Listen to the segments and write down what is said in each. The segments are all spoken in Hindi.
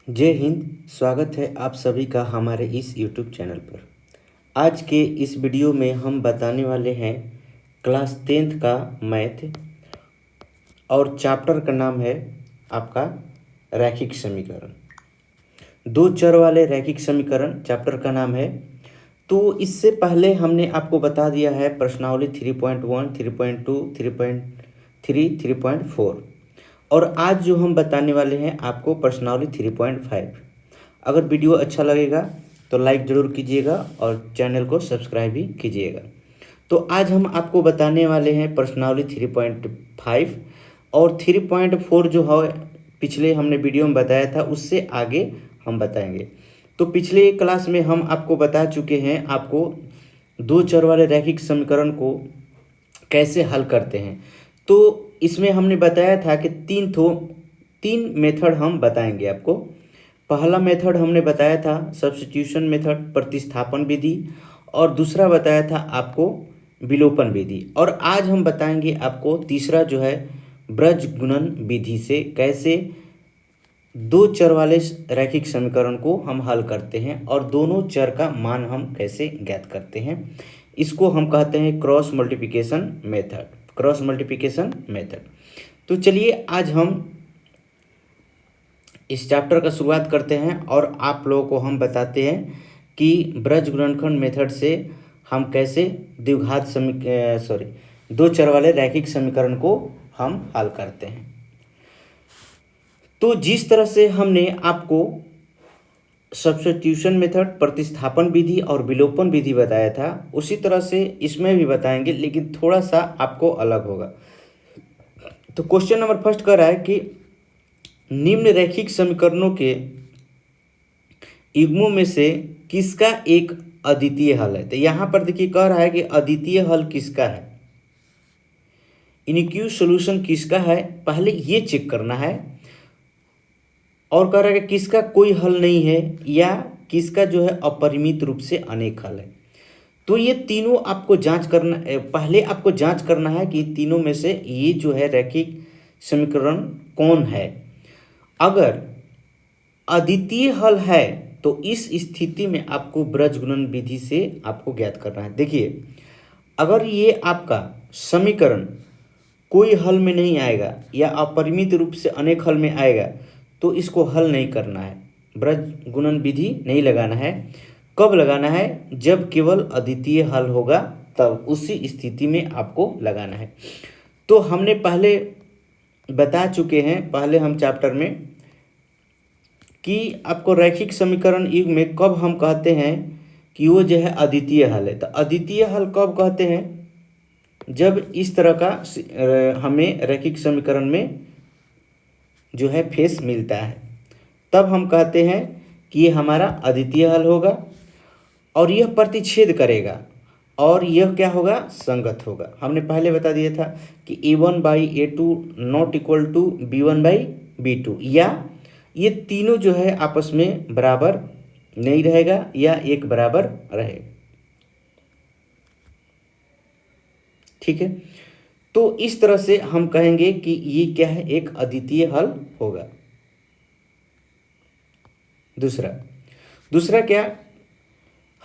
जय हिंद। स्वागत है आप सभी का हमारे इस YouTube चैनल पर। आज के इस वीडियो में हम बताने वाले हैं क्लास 10th का मैथ और चैप्टर का नाम है आपका रैखिक समीकरण। दो चर वाले रैखिक समीकरण चैप्टर का नाम है। तो इससे पहले हमने आपको बता दिया है प्रश्नावली 3.1, 3.2, 3.3, 3.4 और आज जो हम बताने वाले हैं आपको प्रश्नावली 3.5। अगर वीडियो अच्छा लगेगा तो लाइक ज़रूर कीजिएगा और चैनल को सब्सक्राइब भी कीजिएगा। तो आज हम आपको बताने वाले हैं प्रश्नावली 3.5 और 3.4 जो है पिछले हमने वीडियो में बताया था उससे आगे हम बताएंगे। तो पिछले क्लास में हम आपको बता चुके हैं आपको दो चर वाले रैखिक समीकरण को कैसे हल करते हैं। तो इसमें हमने बताया था कि तीन मेथड हम बताएंगे आपको। पहला मेथड हमने बताया था सब्स्टिट्यूशन मेथड, प्रतिस्थापन विधि, और दूसरा बताया था आपको विलोपन विधि। और आज हम बताएंगे आपको तीसरा जो है ब्रज गुणन विधि से कैसे दो चर वाले रैखिक समीकरण को हम हल करते हैं और दोनों चर का मान हम कैसे ज्ञात करते हैं। इसको हम कहते हैं क्रॉस मल्टीप्लिकेशन मेथड। तो चलिए आज हम इस चैप्टर का शुरुआत करते हैं और आप लोगों को हम बताते हैं कि ब्रज गुणनखंड मेथड से हम कैसे दो चर वाले रैखिक समीकरण को हम हल करते हैं। तो जिस तरह से हमने आपको सब्स्टिट्यूशन मेथड, प्रतिस्थापन विधि और विलोपन विधि बताया था उसी तरह से इसमें भी बताएंगे, लेकिन थोड़ा सा आपको अलग होगा। तो क्वेश्चन नंबर फर्स्ट कर रहा है कि निम्न रैखिक समीकरणों के युग्मों में से किसका एक अद्वितीय हल है। तो यहाँ पर देखिए कह रहा है कि अद्वितीय हल किसका है, यूनिक सॉल्यूशन किसका है, पहले ये चेक करना है। और कह रहा है कि किसका कोई हल नहीं है या किसका जो है अपरिमित रूप से अनेक हल है। तो ये तीनों आपको जांच करना, पहले आपको जांच करना है कि तीनों में से ये जो है रैखिक समीकरण कौन है। अगर अद्वितीय हल है तो इस स्थिति में आपको ब्रज गुणन विधि से आपको ज्ञात करना है। देखिए अगर ये आपका समीकरण कोई हल में नहीं आएगा या अपरिमित रूप से अनेक हल में आएगा तो इसको हल नहीं करना है, ब्रज गुणन विधि नहीं लगाना है। कब लगाना है, जब केवल अद्वितीय हल होगा तब उसी स्थिति में आपको लगाना है। तो हमने पहले बता चुके हैं पहले हम चैप्टर में कि आपको रैखिक समीकरण युग में कब हम कहते हैं कि वो जो है अद्वितीय हल है। तो अद्वितीय हल कब कहते हैं, जब इस तरह का हमें रैखिक समीकरण में जो है फेस मिलता है तब हम कहते हैं कि ये हमारा अद्वितीय हल होगा और यह प्रतिच्छेद करेगा और यह क्या होगा, संगत होगा। हमने पहले बता दिया था कि a1/a2 not equal to b1/b2, या ये तीनों जो है आपस में बराबर नहीं रहेगा या एक बराबर रहेगा। ठीक है, तो इस तरह से हम कहेंगे कि ये क्या है, एक अद्वितीय हल होगा। दूसरा क्या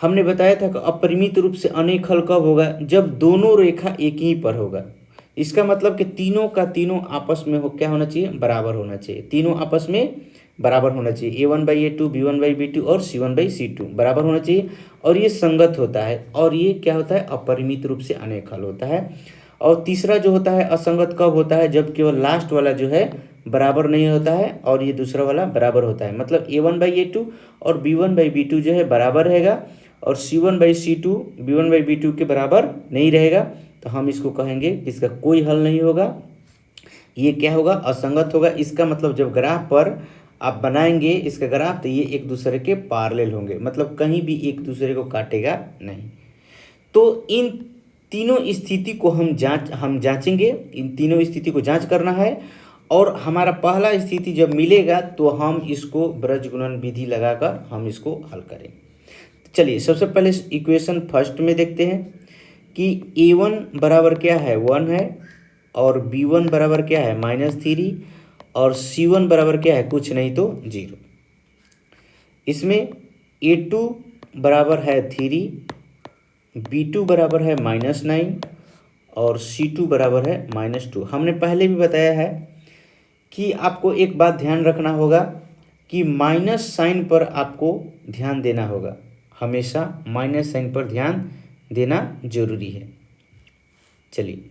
हमने बताया था कि अपरिमित रूप से अनेक हल कब होगा, जब दोनों रेखा एक ही पर होगा। इसका मतलब कि तीनों का तीनों आपस में क्या होना चाहिए, बराबर होना चाहिए। तीनों आपस में बराबर होना चाहिए, a1/a2, b1/b2 और c1/c2 बराबर होना चाहिए और ये संगत होता है। और ये क्या होता है, अपरिमित रूप से अनेक हल होता है। और तीसरा जो होता है असंगत कब होता है, जब केवल लास्ट वाला जो है बराबर नहीं होता है और ये दूसरा वाला बराबर होता है। मतलब a1/a2 और b1/b2 जो है बराबर रहेगा और c1/c2 b1/b2 के बराबर नहीं रहेगा। तो हम इसको कहेंगे इसका कोई हल नहीं होगा, ये क्या होगा, असंगत होगा। इसका मतलब जब ग्राफ पर आप बनाएंगे इसका ग्राफ तो ये एक दूसरे के पैरेलल होंगे, मतलब कहीं भी एक दूसरे को काटेगा नहीं। तो इन तीनों स्थिति को हम जांचेंगे, इन तीनों स्थिति को जांच करना है। और हमारा पहला स्थिति जब मिलेगा तो हम इसको ब्रज गुणन विधि लगाकर हम इसको हल करेंगे। चलिए सबसे पहले इक्वेशन फर्स्ट में देखते हैं कि a1 बराबर क्या है, 1 है, और b1 बराबर क्या है, -3, और c1 बराबर क्या है, कुछ नहीं तो 0। इसमें A2 बराबर है 3, B2 बराबर है -9 और C2 बराबर है -2। हमने पहले भी बताया है कि आपको एक बात ध्यान रखना होगा कि माइनस साइन पर आपको ध्यान देना होगा, हमेशा माइनस साइन पर ध्यान देना जरूरी है। चलिए,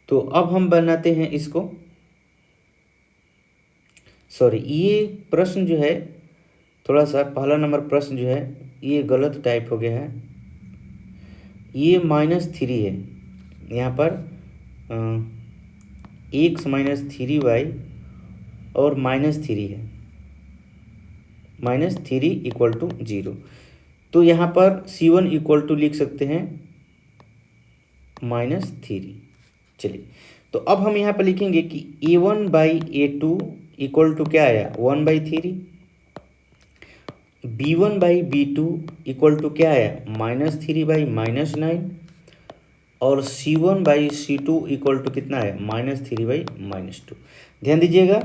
तो अब हम बनाते हैं इसको। सॉरी, ये प्रश्न जो है थोड़ा सा, पहला नंबर प्रश्न जो है ये गलत टाइप हो गया है। ये -3 है, यहाँ पर x -3y और -3 है, -3 = 0। तो यहाँ पर C1 = लिख सकते हैं -3। चलिए, तो अब हम यहाँ पर लिखेंगे कि A1/A2 = क्या आया, 1/3। B1/B2 = क्या आया, -3/-9। और C1/C2 = कितना है, -3/-2। ध्यान दीजिएगा,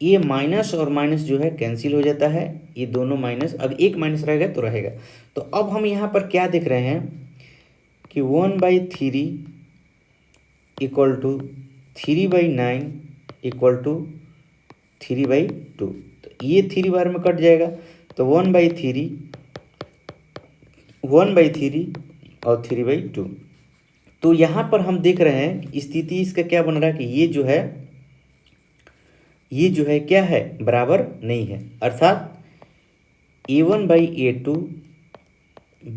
ये माइनस और माइनस जो है कैंसिल हो जाता है, ये दोनों माइनस, अब एक माइनस रहेगा तो रहेगा। तो अब हम यहाँ पर क्या देख रहे हैं कि 1/3 = 3/9 = 3/2। तो ये 3 बार में कट जाएगा, तो 1/3 और 3/2। तो यहाँ पर हम देख रहे हैं कि स्थिति इसका क्या बन रहा है कि ये जो है क्या है, बराबर नहीं है। अर्थात A1/A2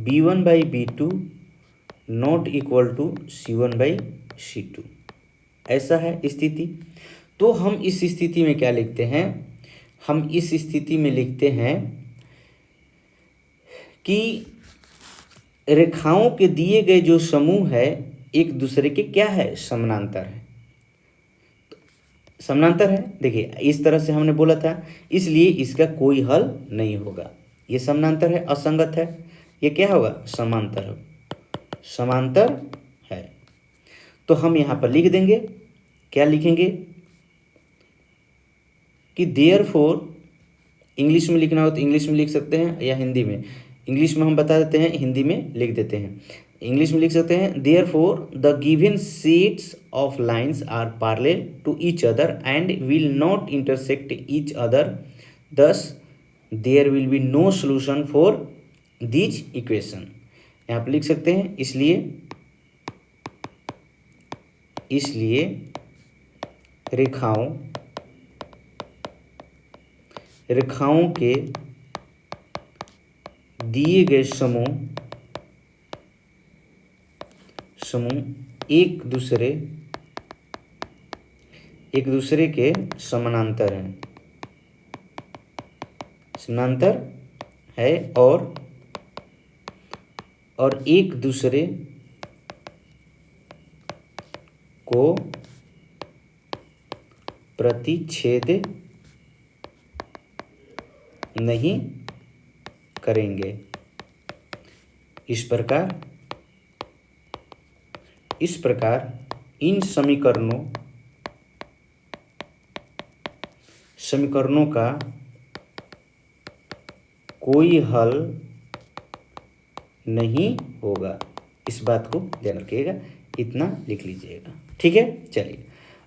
B1/B2 not equal to C1/C2, ऐसा है स्थिति। तो हम इस स्थिति में क्या लिखते हैं, हम इस स्थिति में लिखते हैं कि रेखाओं के दिए गए जो समूह है एक दूसरे के क्या है, समानांतर है। समानांतर है, देखिए इस तरह से हमने बोला था, इसलिए इसका कोई हल नहीं होगा। ये समानांतर है, असंगत है, ये क्या होगा, समांतर होगा, समांतर है। तो हम यहाँ पर लिख देंगे, क्या लिखेंगे कि देयरफॉर, इंग्लिश में लिखना हो तो इंग्लिश में लिख सकते हैं या हिंदी में, इंग्लिश में हम बता देते हैं, हिंदी में लिख देते हैं। इंग्लिश में लिख सकते हैं, therefore the given sheets of lines are parallel to each other and will not intersect each other, thus there will be no solution for this equation. यहाँ पर लिख सकते हैं, इसलिए रेखाओं के दिए गए समूह एक दूसरे के समानांतर है और एक दूसरे को प्रतिच्छेद नहीं करेंगे। इस प्रकार इन समीकरणों का कोई हल नहीं होगा। इस बात को ध्यान रखिएगा, इतना लिख लीजिएगा, ठीक है। चलिए,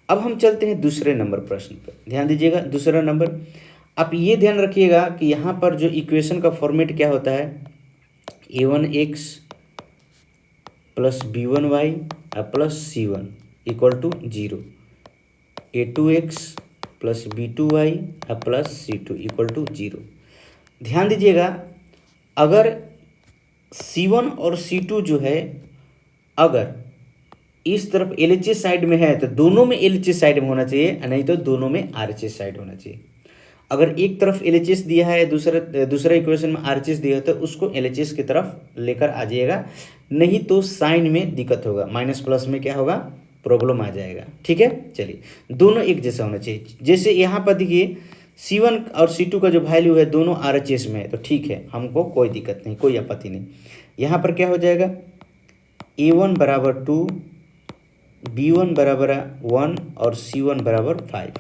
अब हम चलते हैं दूसरे नंबर प्रश्न पर। ध्यान दीजिएगा, दूसरा नंबर, आप ये ध्यान रखिएगा कि यहाँ पर जो इक्वेशन का फॉर्मेट क्या होता है, a1x + b1y + c1 = 0, a2x + b2y + c2 = 0। ध्यान दीजिएगा, अगर C1 और C2 जो है, अगर इस तरफ LHS साइड में है तो दोनों में LHS साइड में होना चाहिए, नहीं तो दोनों में RHS साइड होना चाहिए। अगर एक तरफ LHS दिया है, दूसरा इक्वेशन में RHS दिया है, तो उसको LHS की तरफ लेकर आ जाइएगा, नहीं तो साइन में दिक्कत होगा, माइनस प्लस में क्या होगा, प्रॉब्लम आ जाएगा, ठीक है। चलिए, दोनों एक जैसा होना चाहिए। जैसे यहाँ पर देखिए C1 और C2 का जो वैल्यू है दोनों RHS में है, तो ठीक है, हमको कोई दिक्कत नहीं, कोई आपत्ति नहीं। यहाँ पर क्या हो जाएगा, A1 = 2, B1 = 1 और C1 = 5।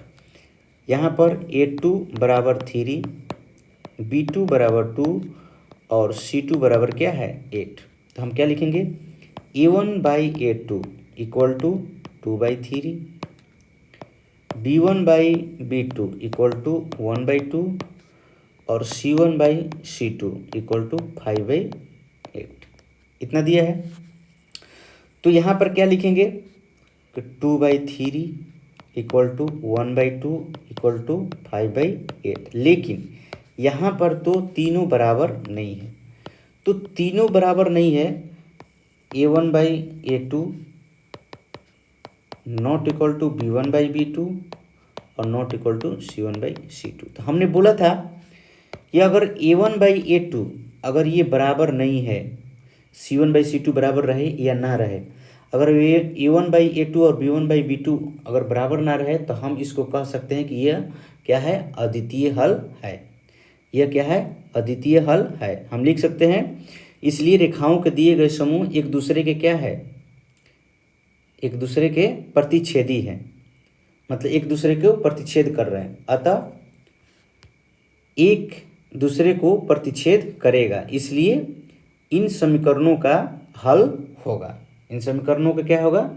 यहाँ पर A2 = 3, B2 बराबर 2 और C2 बराबर क्या है 8। तो हम क्या लिखेंगे A1/A2 equal to 2/3, B1/B2 equal to 1/2 और C1/C2 इक्वल टू 5/8। इतना दिया है। तो यहाँ पर क्या लिखेंगे कि 2/3 इक्वल टू 1/2 इक्वल टू 5/8। लेकिन यहाँ पर तो तीनों बराबर नहीं है। तो तीनों बराबर नहीं है, A1/A2 not equal to B1/B2 और नॉट इक्वल टू C1/C2। तो हमने बोला था कि अगर A1/A2 अगर ये बराबर नहीं है, C1/C2 बराबर रहे या ना रहे, अगर ये A1/A2 और B1/B2 अगर बराबर ना रहे तो हम इसको कह सकते हैं कि यह क्या है, अद्वितीय हल है। यह क्या है, अद्वितीय हल है। हम लिख सकते हैं इसलिए रेखाओं के दिए गए समूह एक दूसरे के क्या है, एक दूसरे के प्रतिच्छेदी है, मतलब एक दूसरे को प्रतिच्छेद कर रहे हैं, अतः एक दूसरे को प्रतिच्छेद करेगा, इसलिए इन समीकरणों का हल होगा। इन समीकरणों का क्या होगा,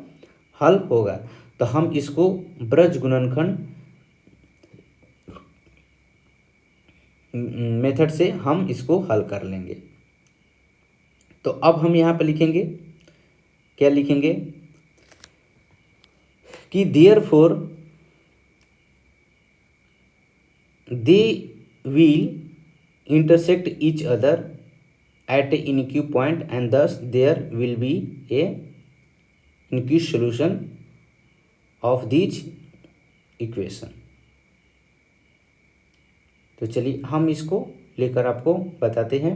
हल होगा। तो हम इसको ब्रज गुणनखंड मेथड से हम इसको हल कर लेंगे। तो अब हम यहाँ पर लिखेंगे, क्या लिखेंगे कि therefore they will intersect each other at a inequal point and thus there will be a inequal solution of these equation। तो चलिए हम इसको लेकर आपको बताते हैं।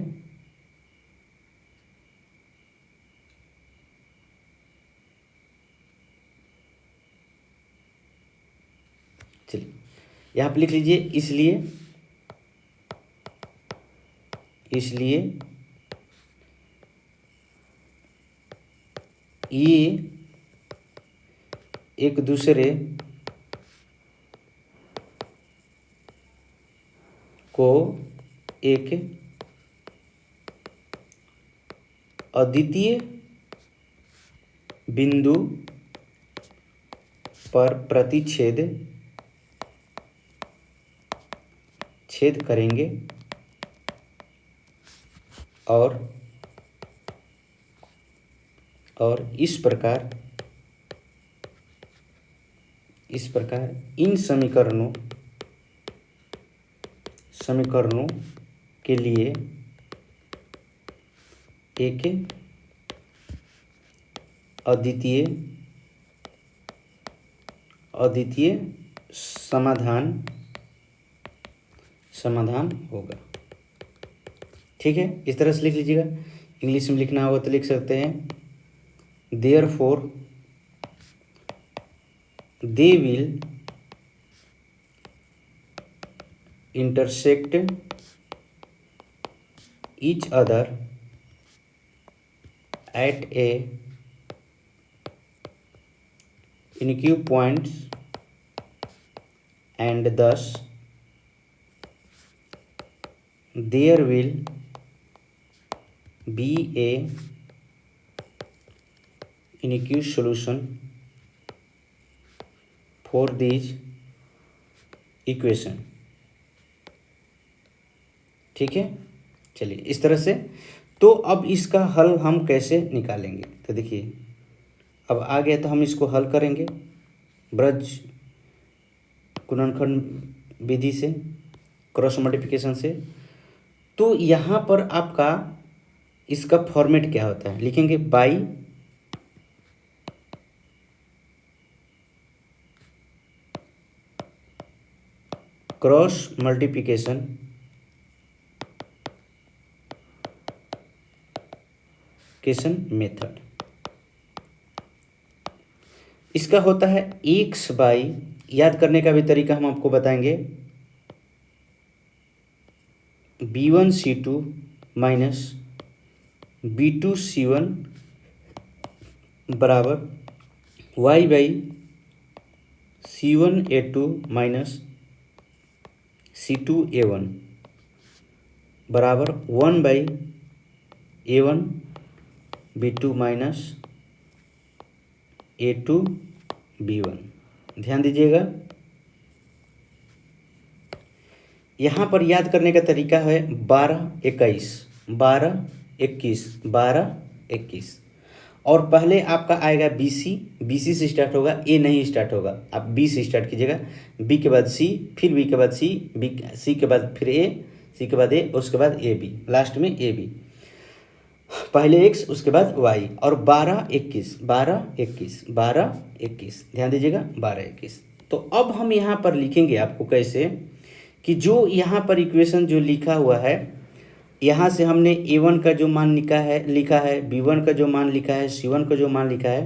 चलिए यहाँ पर लिख लीजिए, इसलिए ये एक दूसरे को एक अद्वितीय बिंदु पर प्रतिच्छेद करेंगे और इस प्रकार इन समीकरणों के लिए एक अद्वितीय समाधान होगा। ठीक है, इस तरह से लिख लीजिएगा। इंग्लिश में लिखना होगा तो लिख सकते हैं therefore they will intersect each other at a inequal points and thus there will be a inequal solution for these equation। ठीक है, चलिए इस तरह से। तो अब इसका हल हम कैसे निकालेंगे, तो देखिए अब आ गया, तो हम इसको हल करेंगे ब्रज गुणनखंड विधि से, क्रॉस मल्टीप्लिकेशन से। तो यहाँ पर आपका इसका फॉर्मेट क्या होता है, लिखेंगे बाई क्रॉस मल्टीप्लिकेशन मेथड। इसका होता है x बाई, याद करने का भी तरीका हम आपको बताएंगे, B1C2 माइनस B2C1 बराबर y/C1A2 माइनस C2A1 बराबर 1/A1 B2 minus A2 B1। ध्यान दीजिएगा, यहाँ पर याद करने का तरीका है 12-21 12-21 12-21। और पहले आपका आएगा BC से स्टार्ट होगा, ए नहीं स्टार्ट होगा, आप बी से स्टार्ट कीजिएगा, बी के बाद सी, फिर बी के बाद सी, सी के बाद फिर ए, सी के बाद ए, उसके बाद ए बी, लास्ट में ए बी। पहले x उसके बाद y और 12-21 12-21 12-21। ध्यान दीजिएगा 12-21। तो अब हम यहाँ पर लिखेंगे आपको कैसे कि जो यहाँ पर इक्वेशन जो लिखा हुआ है, यहाँ से हमने a1 का जो मान लिखा है b1 का जो मान लिखा है, c1 का जो मान लिखा है,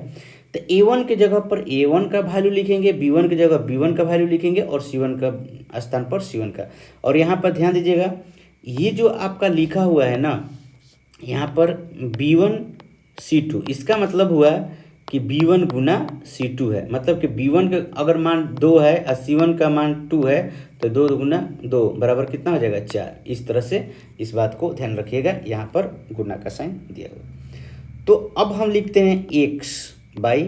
तो a1 के जगह पर a1 का वैल्यू लिखेंगे, b1 की जगह b1 का वैल्यू लिखेंगे और c1 का स्थान पर c1 का। और यहाँ पर ध्यान दीजिएगा, ये जो आपका लिखा हुआ है ना यहाँ पर b1 c2, इसका मतलब हुआ कि b1 गुना c2 है, मतलब कि b1 का अगर मान 2 है और c1 का मान 2 है तो 2 गुना 2 बराबर कितना हो जाएगा 4। इस तरह से इस बात को ध्यान रखिएगा, यहाँ पर गुना का साइन दिया हुआ। तो अब हम लिखते हैं x बाई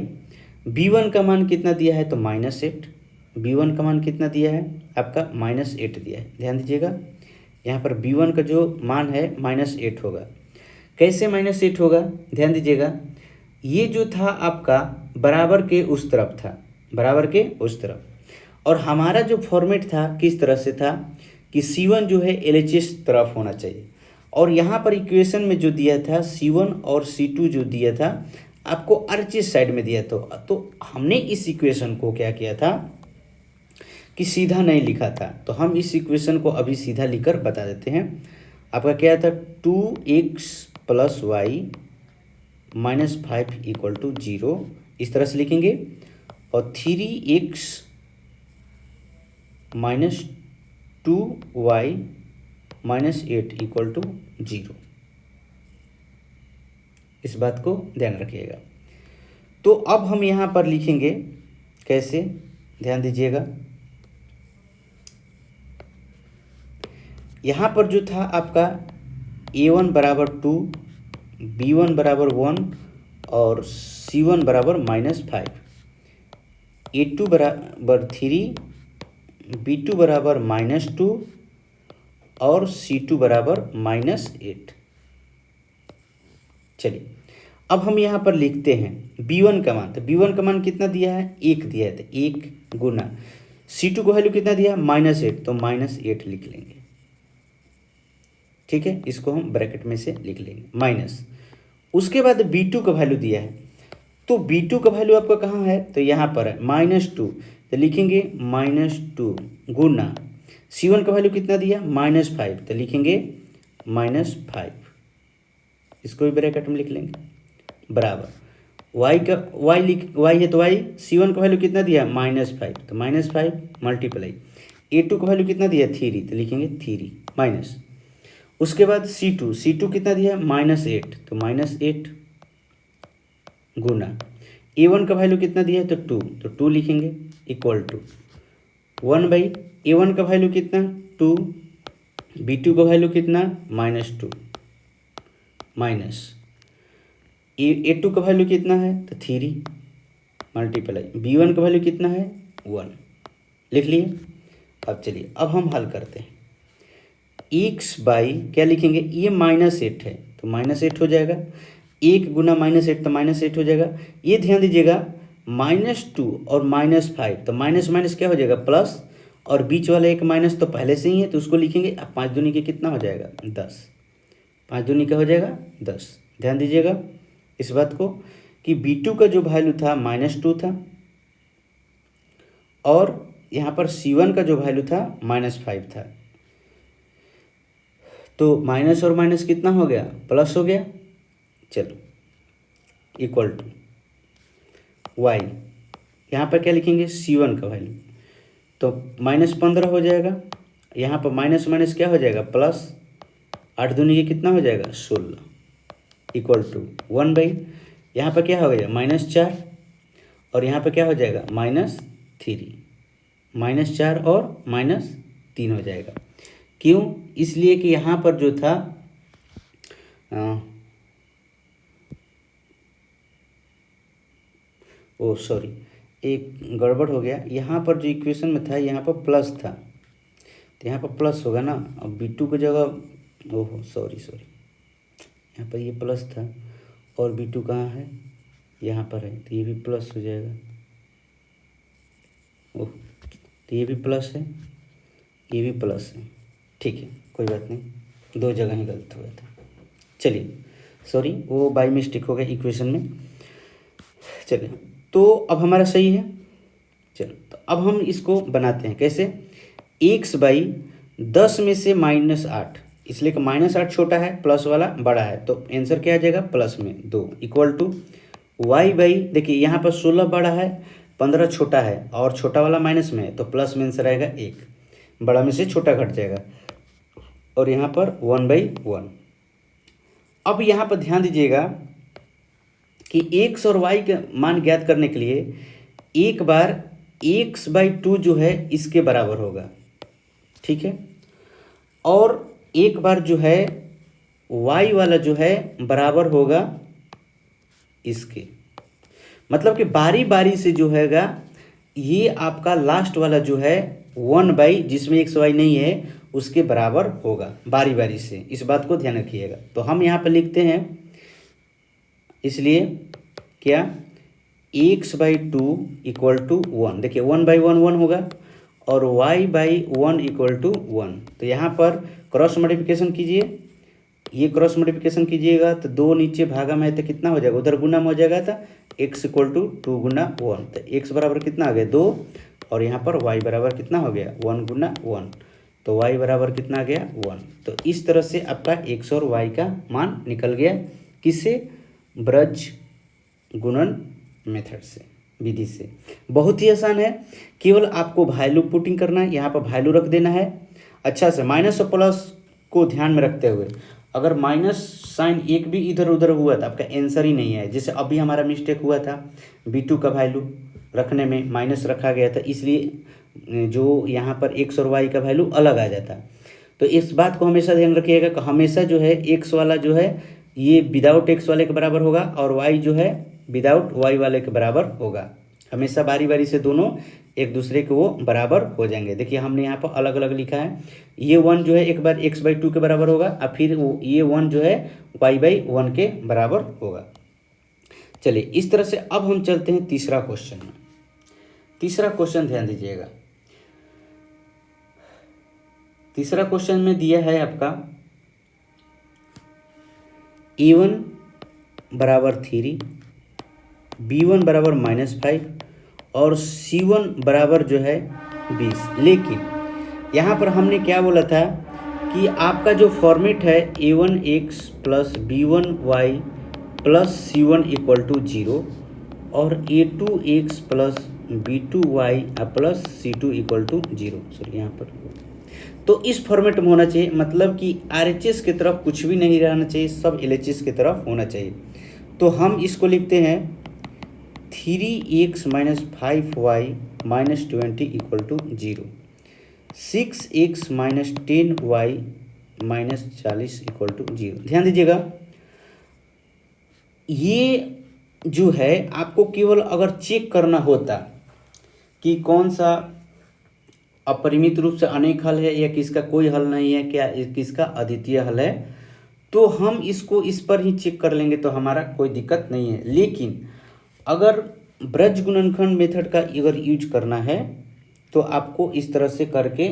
b1 का मान कितना दिया है तो -8, b1 का मान कितना दिया है आपका -8 दिया है। ध्यान दीजिएगा, यहाँ पर b1 का जो मान है -8 होगा। कैसे -8 होगा, ध्यान दीजिएगा, ये जो था आपका बराबर के उस तरफ था, बराबर के उस तरफ, और हमारा जो फॉर्मेट था किस तरह से था कि C1 जो है LHS तरफ होना चाहिए, और यहाँ पर इक्वेशन में जो दिया था C1 और C2 जो दिया था आपको RHS साइड में दिया था। तो हमने इस इक्वेशन को क्या किया था कि सीधा नहीं लिखा था, तो हम इस इक्वेशन को अभी सीधा लिखकर बता देते हैं। आपका क्या था 2x + y - 5 = 0, इस तरह से लिखेंगे, और 3x - 2y - 8 = 0। इस बात को ध्यान रखिएगा। तो अब हम यहाँ पर लिखेंगे कैसे, ध्यान दीजिएगा, यहाँ पर जो था आपका a1 बराबर 2, b1 बराबर 1 और c1 बराबर -5, a2 बराबर 3, b2 बराबर -2 और c2 बराबर -8। चलिए अब हम यहाँ पर लिखते हैं b1 का मान, तो b1 का मान कितना दिया है 1 दिया है, तो 1 गुना c2 को वैल्यू कितना दिया -8, तो -8 लिख लेंगे। ठीक है, इसको हम ब्रैकेट में से लिख लेंगे माइनस। उसके बाद b2 का वैल्यू दिया है, तो b2 का वैल्यू आपका कहाँ है तो यहाँ पर है -2, तो लिखेंगे -2 गुना c1 का वैल्यू कितना दिया -5, तो लिखेंगे -5, इसको भी ब्रैकेट में लिख लेंगे, बराबर y का y है तो y, c1 का वैल्यू कितना दिया -5, तो -5 मल्टीप्लाई a2 का वैल्यू कितना दिया 3, तो लिखेंगे 3 माइनस। उसके बाद C2 कितना दिया -8, तो -8 गुना a1 का वैल्यू कितना दिया है तो 2, तो 2 लिखेंगे इक्वल टू 1/a1 का वैल्यू कितना 2, b2 का वैल्यू कितना -2 माइनस a2 का वैल्यू कितना है तो 3 मल्टीप्लाई b1 का वैल्यू कितना है 1, लिख लिए। अब चलिए अब हम हल करते हैं, x बाई क्या लिखेंगे, ये -8 है तो -8 हो जाएगा, 1 गुना -8 तो -8 हो जाएगा। ये ध्यान दीजिएगा -2 और -5, तो माइनस माइनस क्या हो जाएगा प्लस, और बीच वाला एक माइनस तो पहले से ही है तो उसको लिखेंगे। अब 5 दूनी के कितना हो जाएगा 10, 5 दूनी का हो जाएगा 10। ध्यान दीजिएगा इस बात को कि b2 का जो वैल्यू था -2 था, और यहाँ पर c1 का जो वैल्यू था -5 था, तो माइनस और माइनस कितना हो गया प्लस हो गया। चलो इक्वल टू y, यहाँ पर क्या लिखेंगे c1 का वैल्यू, तो -15 हो जाएगा, यहाँ पर माइनस माइनस क्या हो जाएगा प्लस, 8 दूनी के कितना हो जाएगा 16 इक्वल टू 1/, यहाँ पर क्या हो गया -4 और यहाँ पर क्या हो जाएगा -3, -4 और -3 हो जाएगा। क्यों, इसलिए कि यहाँ पर जो था ओ सॉरी, एक गड़बड़ हो गया। यहाँ पर जो इक्वेशन में था यहाँ पर प्लस था, तो यहाँ पर प्लस होगा ना। अब B2 की जगह, ओहो सॉरी सॉरी, यहाँ पर ये प्लस था और B2 कहाँ है, यहाँ पर है, तो ये भी प्लस हो जाएगा। ओह, तो ये भी प्लस है, ये भी प्लस है, ठीक है कोई बात नहीं, दो जगह ही गलत हुआ था। चलिए सॉरी, वो बाई मिस्टेक हो गया इक्वेशन में। चलिए, तो अब हमारा सही है। चलो, तो अब हम इसको बनाते हैं कैसे। x/10 में से -8, इसलिए कि -8 छोटा है, प्लस वाला बड़ा है, तो आंसर क्या आ जाएगा, प्लस में 2 इक्वल टू y/, देखिए यहाँ पर 16 बड़ा है, 15 छोटा है, और छोटा वाला माइनस में है, तो प्लस में आंसर आएगा 1, बड़ा में से छोटा घट जाएगा, और यहाँ पर 1/1। अब यहाँ पर ध्यान दीजिएगा कि x और y का मान ज्ञात करने के लिए एक बार x/2 जो है इसके बराबर होगा, ठीक है, और एक बार जो है y वाला जो है बराबर होगा इसके, मतलब कि बारी बारी से जो हैगा ये आपका लास्ट वाला जो है 1/ जिसमें x y नहीं है उसके बराबर होगा, बारी बारी से, इस बात को ध्यान रखिएगा। तो हम यहाँ पर लिखते हैं, इसलिए क्या, x/2 इक्वल टू 1, देखिए 1/1 1 होगा, और y/1 इक्वल टू 1। तो यहाँ पर क्रॉस मल्टीप्लिकेशन कीजिए, ये क्रॉस मल्टीप्लिकेशन कीजिएगा तो 2 नीचे भागा में है तो कितना हो जाएगा, उधर गुना में हो जाएगा, था x इक्वल टू 2 गुना 1, तो x बराबर कितना आ गया 2, और यहाँ पर y बराबर कितना हो गया 1 गुना 1, तो y बराबर कितना आ गया 1। तो इस तरह से आपका x और y का मान निकल गया, किससे, ब्रज गुणन मेथड से, विधि से। बहुत ही आसान है, केवल आपको वैल्यू पुटिंग करना है, यहाँ पर वैल्यू रख देना है अच्छा से, माइनस और प्लस को ध्यान में रखते हुए। अगर माइनस साइन एक भी इधर उधर हुआ तो आपका आंसर ही नहीं है, जैसे अभी हमारा मिस्टेक हुआ था, B2 का वैल्यू रखने में माइनस रखा गया था, इसलिए जो यहाँ पर x और y का वैल्यू अलग आ जाता। तो इस बात को हमेशा ध्यान रखिएगा कि हमेशा जो है x वाला जो है ये विदाउट x वाले के बराबर होगा, और y जो है विदाउट y वाले के बराबर होगा, हमेशा बारी बारी से दोनों एक दूसरे के वो बराबर हो जाएंगे। देखिए हमने यहाँ पर अलग अलग लिखा है, ये 1 जो है एक बार x/2 के बराबर होगा, और फिर ये 1 जो है y/1 के बराबर होगा। चलिए, इस तरह से अब हम चलते हैं तीसरा क्वेश्चन में। तीसरा क्वेश्चन ध्यान दीजिएगा, तीसरा क्वेश्चन में दिया है आपका a1 बराबर 3, b1 बराबर -5 और c1 बराबर जो है 20। लेकिन यहाँ पर हमने क्या बोला था कि आपका जो फॉर्मेट है a1x plus b1y plus c1 equal to 0, और a2x plus b2y plus c2 equal to 0, sorry यहाँ पर, तो इस फॉर्मेट में होना चाहिए, मतलब कि RHS की तरफ कुछ भी नहीं रहना चाहिए, सब LHS की तरफ होना चाहिए। तो हम इसको लिखते हैं 3x minus 5y minus 20 equal to 0, 6x minus 10y minus 40 equal to 0। ध्यान दीजिएगा, ये जो है आपको केवल अगर चेक करना होता कि कौन सा अपरिमित रूप से अनेक हल है या किसका कोई हल नहीं है, क्या किसका अद्वितीय हल है, तो हम इसको इस पर ही चेक कर लेंगे, तो हमारा कोई दिक्कत नहीं है। लेकिन अगर ब्रज गुणनखंड मेथड का अगर यूज करना है तो आपको इस तरह से करके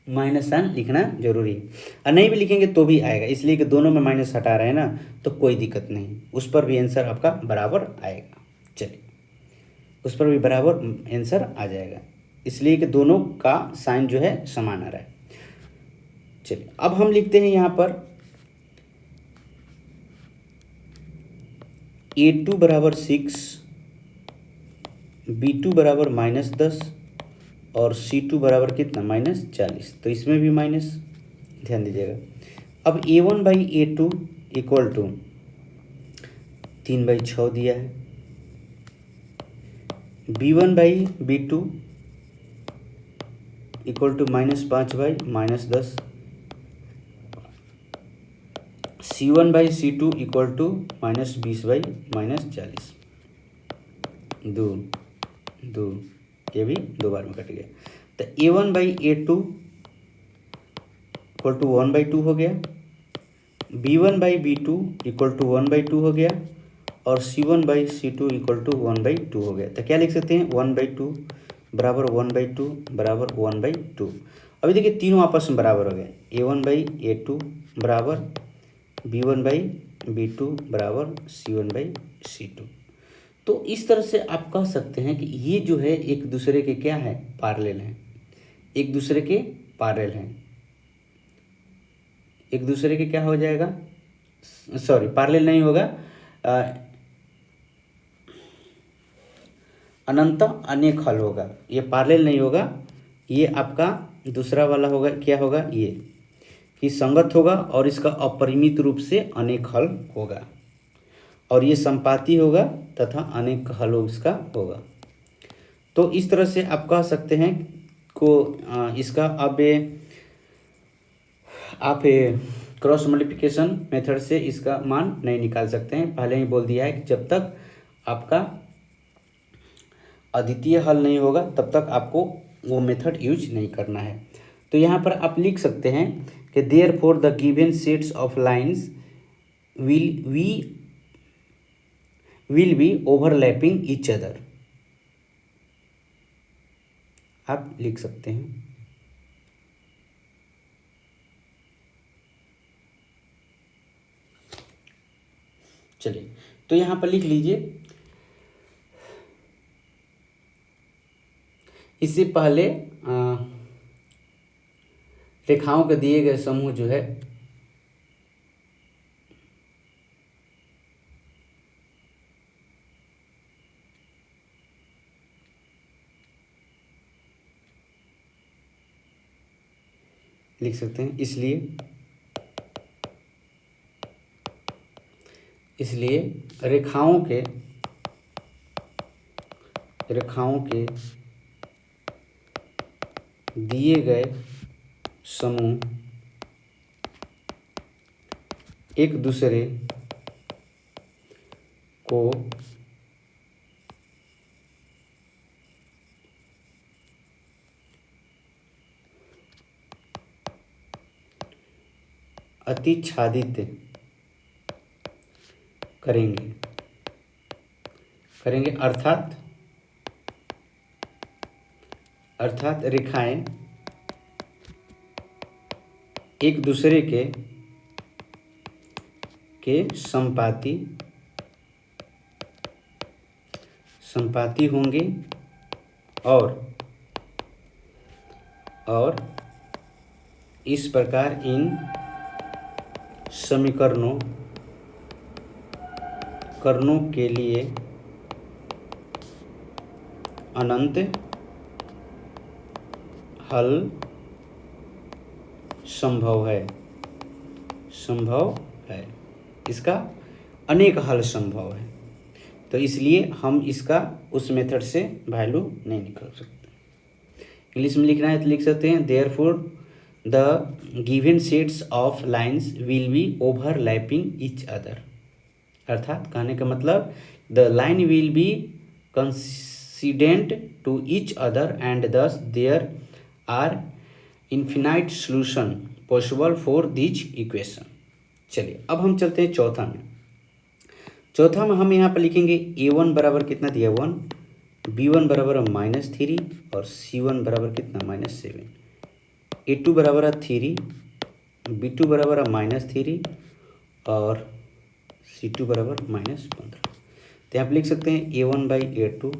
माइनस साइन लिखना जरूरी है, और नहीं भी लिखेंगे तो भी आएगा, इसलिए कि दोनों में माइनस हटा रहे हैं ना, तो कोई दिक्कत नहीं, उस पर भी आंसर आपका बराबर आएगा। चलिए, उस पर भी बराबर आंसर आ जाएगा, इसलिए कि दोनों का साइन जो है समान आ रहा है। चलिए, अब हम लिखते हैं यहाँ पर a2 बराबर 6, b2 बराबर -10 और c2 बराबर कितना -40, तो इसमें भी माइनस, ध्यान दीजिएगा। अब a1/a2 इक्वल टू 3/6 दिया है, b1/b2 equal to -5/-10, C1/C2 equal to -20/-40। दो दो, ये भी दो बार में कट गया। तो A1/A2 इक्वल टू 1/2 हो गया, B1/B2 इक्वल टू 1/2 हो गया, और C1/C2 इक्वल टू 1/2 हो गया। तो क्या लिख सकते हैं, 1/2 बराबर 1/2 बराबर 1/2। अभी देखिए तीनों आपस में बराबर हो गए, A1/A2 बराबर B1/B2 बराबर C1/C2। तो इस तरह से आप कह सकते हैं कि ये जो है एक दूसरे के क्या है, पैरेलल हैं, एक दूसरे के पैरेलल हैं, एक दूसरे के क्या हो जाएगा, सॉरी पैरेलल नहीं होगा, अनंत अनेक हल होगा, ये पैरेलल नहीं होगा, ये आपका दूसरा वाला होगा, क्या होगा ये कि संगत होगा और इसका अपरिमित रूप से अनेक हल होगा, और ये संपाती होगा तथा अनेक हल इसका होगा। तो इस तरह से आप कह सकते हैं को इसका अब आप क्रॉस मल्टीप्लिकेशन मेथड से इसका मान नहीं निकाल सकते हैं। पहले ही बोल दिया है कि जब तक आपका अद्वितीय हल नहीं होगा तब तक आपको वो मेथड यूज नहीं करना है। तो यहाँ पर आप लिख सकते हैं कि therefore the given sets of lines will be overlapping each other. आप लिख सकते हैं। चलिए तो यहाँ पर लिख लीजिए, इससे पहले रेखाओं के दिए गए समूह जो है लिख सकते हैं, इसलिए रेखाओं के दिए गए समूह एक दूसरे को अतिच्छादित करेंगे अर्थात रेखाएं एक दूसरे के संपाती होंगे और इस प्रकार इन समीकरणों के लिए अनंत हल संभव है, इसका अनेक हल संभव है। तो इसलिए हम इसका उस मेथड से वैल्यू नहीं निकाल सकते। इंग्लिश में लिखना है तो लिख सकते हैं therefore the given sets of lines will be overlapping each other. अर्थात कहने का मतलब the line will be coincident to each other and thus there are infinite solution possible for this equation. चलिए अब हम चलते हैं चौथा में हम यहाँ पर लिखेंगे A1 बराबर कितना दिया 1, B1 बराबर -3 और C1 बराबर कितना -7, A2 बराबर 3, B2 बराबर -3 और C2 बराबर -15। तो यहाँ पर लिख सकते हैं A1/A2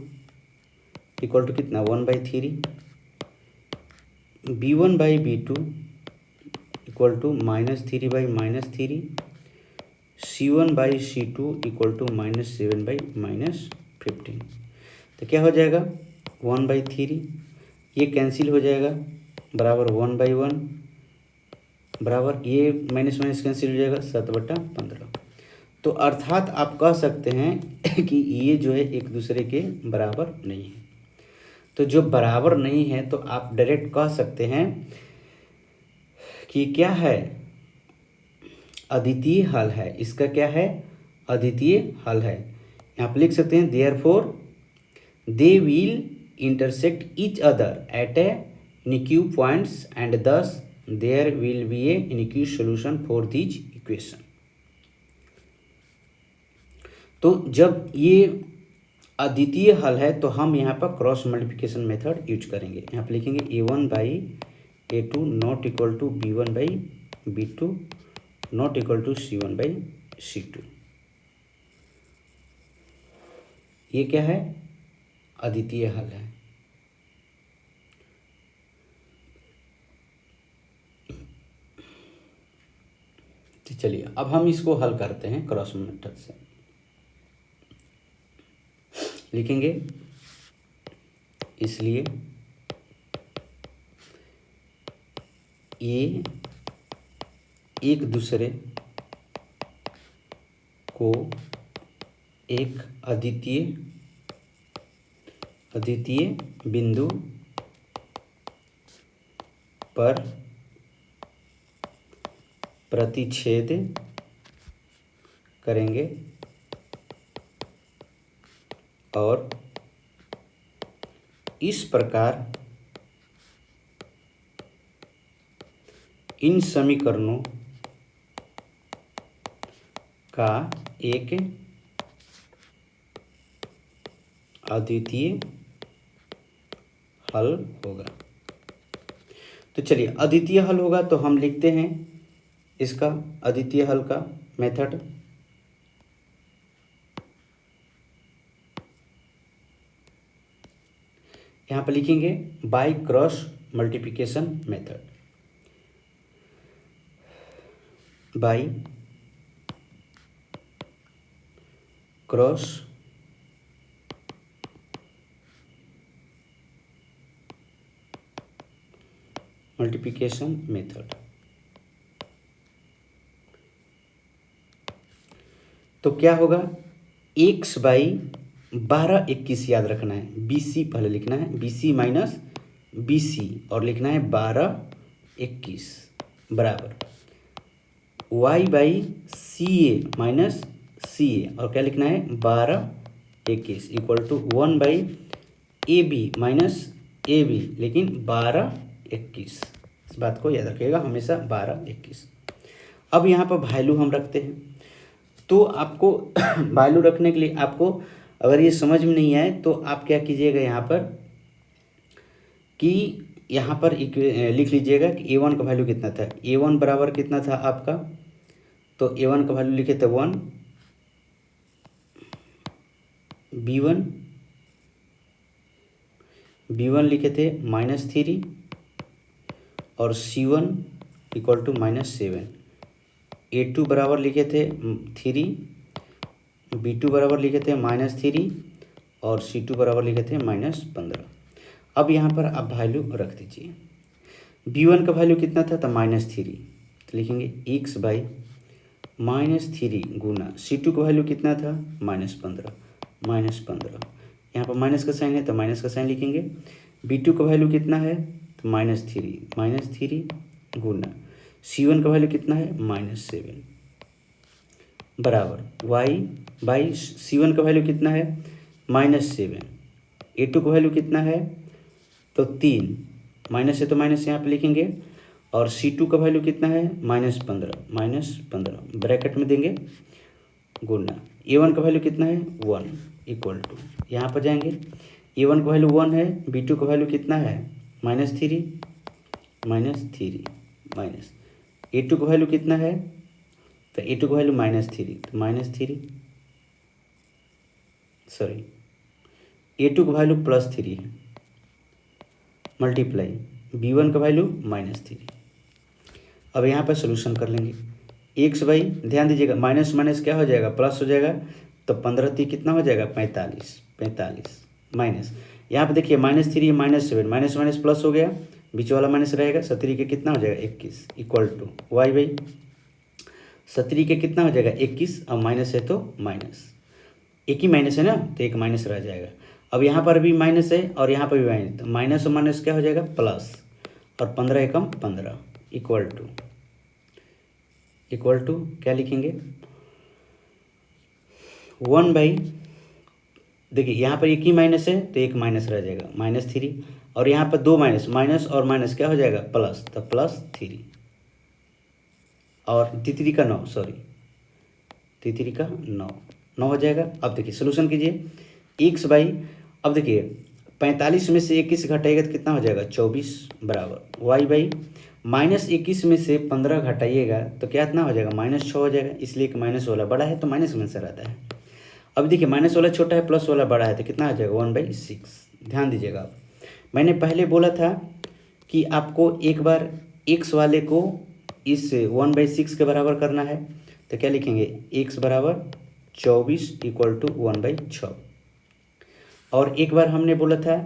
इक्वल टू कितना 1/3, B1/B2 equal to -3/-3, C1/C2 equal to -7/-15। तो क्या हो जाएगा 1/3, ये कैंसिल हो जाएगा, बराबर 1/1 बराबर ये माइनस कैंसिल हो जाएगा 7/15। तो अर्थात आप कह सकते हैं कि ये जो है एक दूसरे के बराबर नहीं है। तो जो बराबर नहीं है तो आप डायरेक्ट कह सकते हैं कि क्या है, अद्वितीय हल है, इसका क्या है, अद्वितीय हल है। यहाँ पर लिख सकते हैं therefore they will intersect each other at a unique points and thus there will be a unique solution for this equation. तो जब ये अद्वितीय हल है तो हम यहाँ पर क्रॉस मल्टीप्लिकेशन मेथड यूज करेंगे। यहाँ पर लिखेंगे a1/a2 not equal to b1/b2 not equal to c1/c2। ये क्या है, अद्वितीय हल है। तो चलिए अब हम इसको हल करते हैं क्रॉस मेथड से। लिखेंगे इसलिए ये एक दूसरे को एक अद्वितीय बिंदु पर प्रतिच्छेद करेंगे और इस प्रकार इन समीकरणों का एक अद्वितीय हल होगा। तो चलिए अद्वितीय हल होगा तो हम लिखते हैं इसका अद्वितीय हल का मेथड। यहाँ पर लिखेंगे by cross multiplication method. By cross multiplication method. तो क्या होगा, x बाई 12 21 याद रखना है, BC पहले लिखना है, BC माइनस BC और लिखना है 12 21 बराबर y by CA minus CA और क्या लिखना है 12 21 equal to 1 by AB minus AB लेकिन 12 21। इस बात को याद रखिएगा हमेशा 12 21। अब यहाँ पर वैल्यू हम रखते हैं। तो आपको वैल्यू रखने के लिए आपको अगर ये समझ में नहीं आए तो आप क्या कीजिएगा यहाँ पर कि यहाँ पर लिख लीजिएगा कि a1 का वैल्यू कितना था। a1 बराबर कितना था आपका, तो a1 का वैल्यू लिखे थे 1, b1 लिखे थे -3 और c1 इक्वल टू -7। a2 बराबर लिखे थे 3, b2 बराबर लिखे थे -3 और c2 बराबर लिखे थे -15। अब यहाँ पर आप वैल्यू रख दीजिए। b1 का वैल्यू कितना था, तो -3, तो लिखेंगे x बाई -3 गुना c2 का वैल्यू कितना था -15। यहाँ पर माइनस का साइन है तो माइनस का साइन लिखेंगे। b2 का वैल्यू कितना है, तो -3 गुना c1 का वैल्यू कितना है -7 बराबर y बाई c1 का वैल्यू कितना है -7। a2 का वैल्यू कितना है, तो 3, माइनस है तो माइनस यहाँ पे लिखेंगे और c2 का वैल्यू कितना है -15 ब्रैकेट में देंगे गुना a1 का वैल्यू कितना है 1 इक्वल टू यहाँ पर जाएंगे a1 का वैल्यू 1 है, b2 का वैल्यू कितना है -3 माइनस a2 का वैल्यू कितना है, तो a2 का वैल्यू -3 तो a2 का वैल्यू +3 है मल्टीप्लाई b1 का वैल्यू -3। अब यहाँ पर सोल्यूशन कर लेंगे। x बाई ध्यान दीजिएगा माइनस माइनस क्या हो जाएगा प्लस हो जाएगा, तो 15 कितना हो जाएगा 45 माइनस यहाँ पे देखिए -3 -7 माइनस माइनस प्लस हो गया, बीच वाला माइनस रहेगा, 17 के कितना हो जाएगा 21 इक्वल टू y बाई 17 के कितना हो जाएगा 21। अब माइनस है तो माइनस, एक ही माइनस है ना तो एक माइनस रह जाएगा। अब यहाँ पर भी माइनस है और यहाँ पर भी माइनस, तो माइनस और माइनस क्या हो जाएगा प्लस और 15 एकम 15 इक्वल टू इक्वल टू क्या लिखेंगे 1/, देखिए यहाँ पर एक ही माइनस है तो एक माइनस रह जाएगा -3, और यहाँ पर दो माइनस, माइनस और माइनस क्या हो जाएगा प्लस, तो +3, और तितरी का 9, सॉरी तितरी का 9 9 हो जाएगा। अब देखिए सोल्यूशन कीजिए x बाई, अब देखिए 45 में से 21 घटाइएगा तो कितना हो जाएगा 24 बराबर y बाई -21 में से 15 घटाइएगा तो क्या इतना हो जाएगा -6 हो जाएगा, इसलिए कि माइनस वाला बड़ा है तो माइनस में से रहता है। अब देखिए माइनस वाला छोटा है प्लस वाला बड़ा है तो कितना आ जाएगा 1/6। ध्यान दीजिएगा आप, मैंने पहले बोला था कि आपको एक बार x वाले को इस 1/6 के बराबर करना है, तो क्या लिखेंगे x बराबर 24 इक्वल टू 1/6। और एक बार हमने बोला था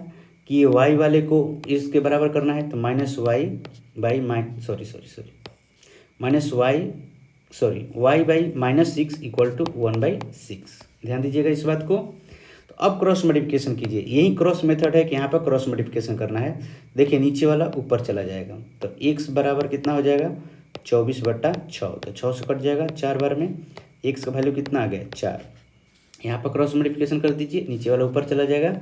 कि y वाले को इसके बराबर करना है तो -y इक्वल टू 1/6। ध्यान दीजिएगा इस बात को। तो अब क्रॉस मल्टीप्लिकेशन कीजिए, यही क्रॉस मेथड है कि यहाँ पर क्रॉस मल्टीप्लिकेशन करना है। देखिए नीचे वाला ऊपर चला जाएगा तो x बराबर कितना हो जाएगा 24/6, तो 6 से कट जाएगा 4 बार में, x का वैल्यू कितना आ गया 4। यहाँ पर क्रॉस मल्टीप्लिकेशन कर दीजिए, नीचे वाला ऊपर चला जाएगा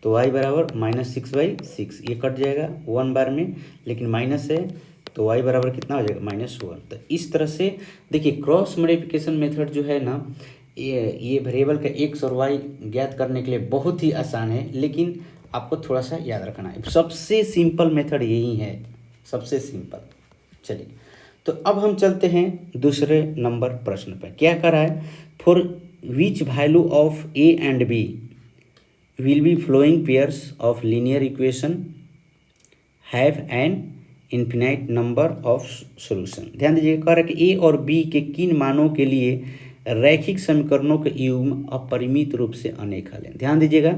तो y बराबर -6/6, ये कट जाएगा 1 बार में, लेकिन माइनस है तो y बराबर कितना हो जाएगा -1। तो इस तरह से देखिए क्रॉस मल्टीप्लिकेशन मेथड जो है ना, ये वेरिएबल का x और y ज्ञात करने के लिए बहुत ही आसान है, लेकिन आपको थोड़ा सा याद रखना है। सबसे सिंपल मेथड यही है, सबसे सिंपल। चलिए तो अब हम चलते हैं दूसरे नंबर प्रश्न पर। क्या कर रहा है, for which value of a and b will be following pairs of linear equation have an infinite number of solution. ध्यान दीजिएगा, कह रहा है कि a और b के किन मानों के लिए रैखिक समीकरणों के युग्म अपरिमित रूप से अनेक हल हैं। ध्यान दीजिएगा,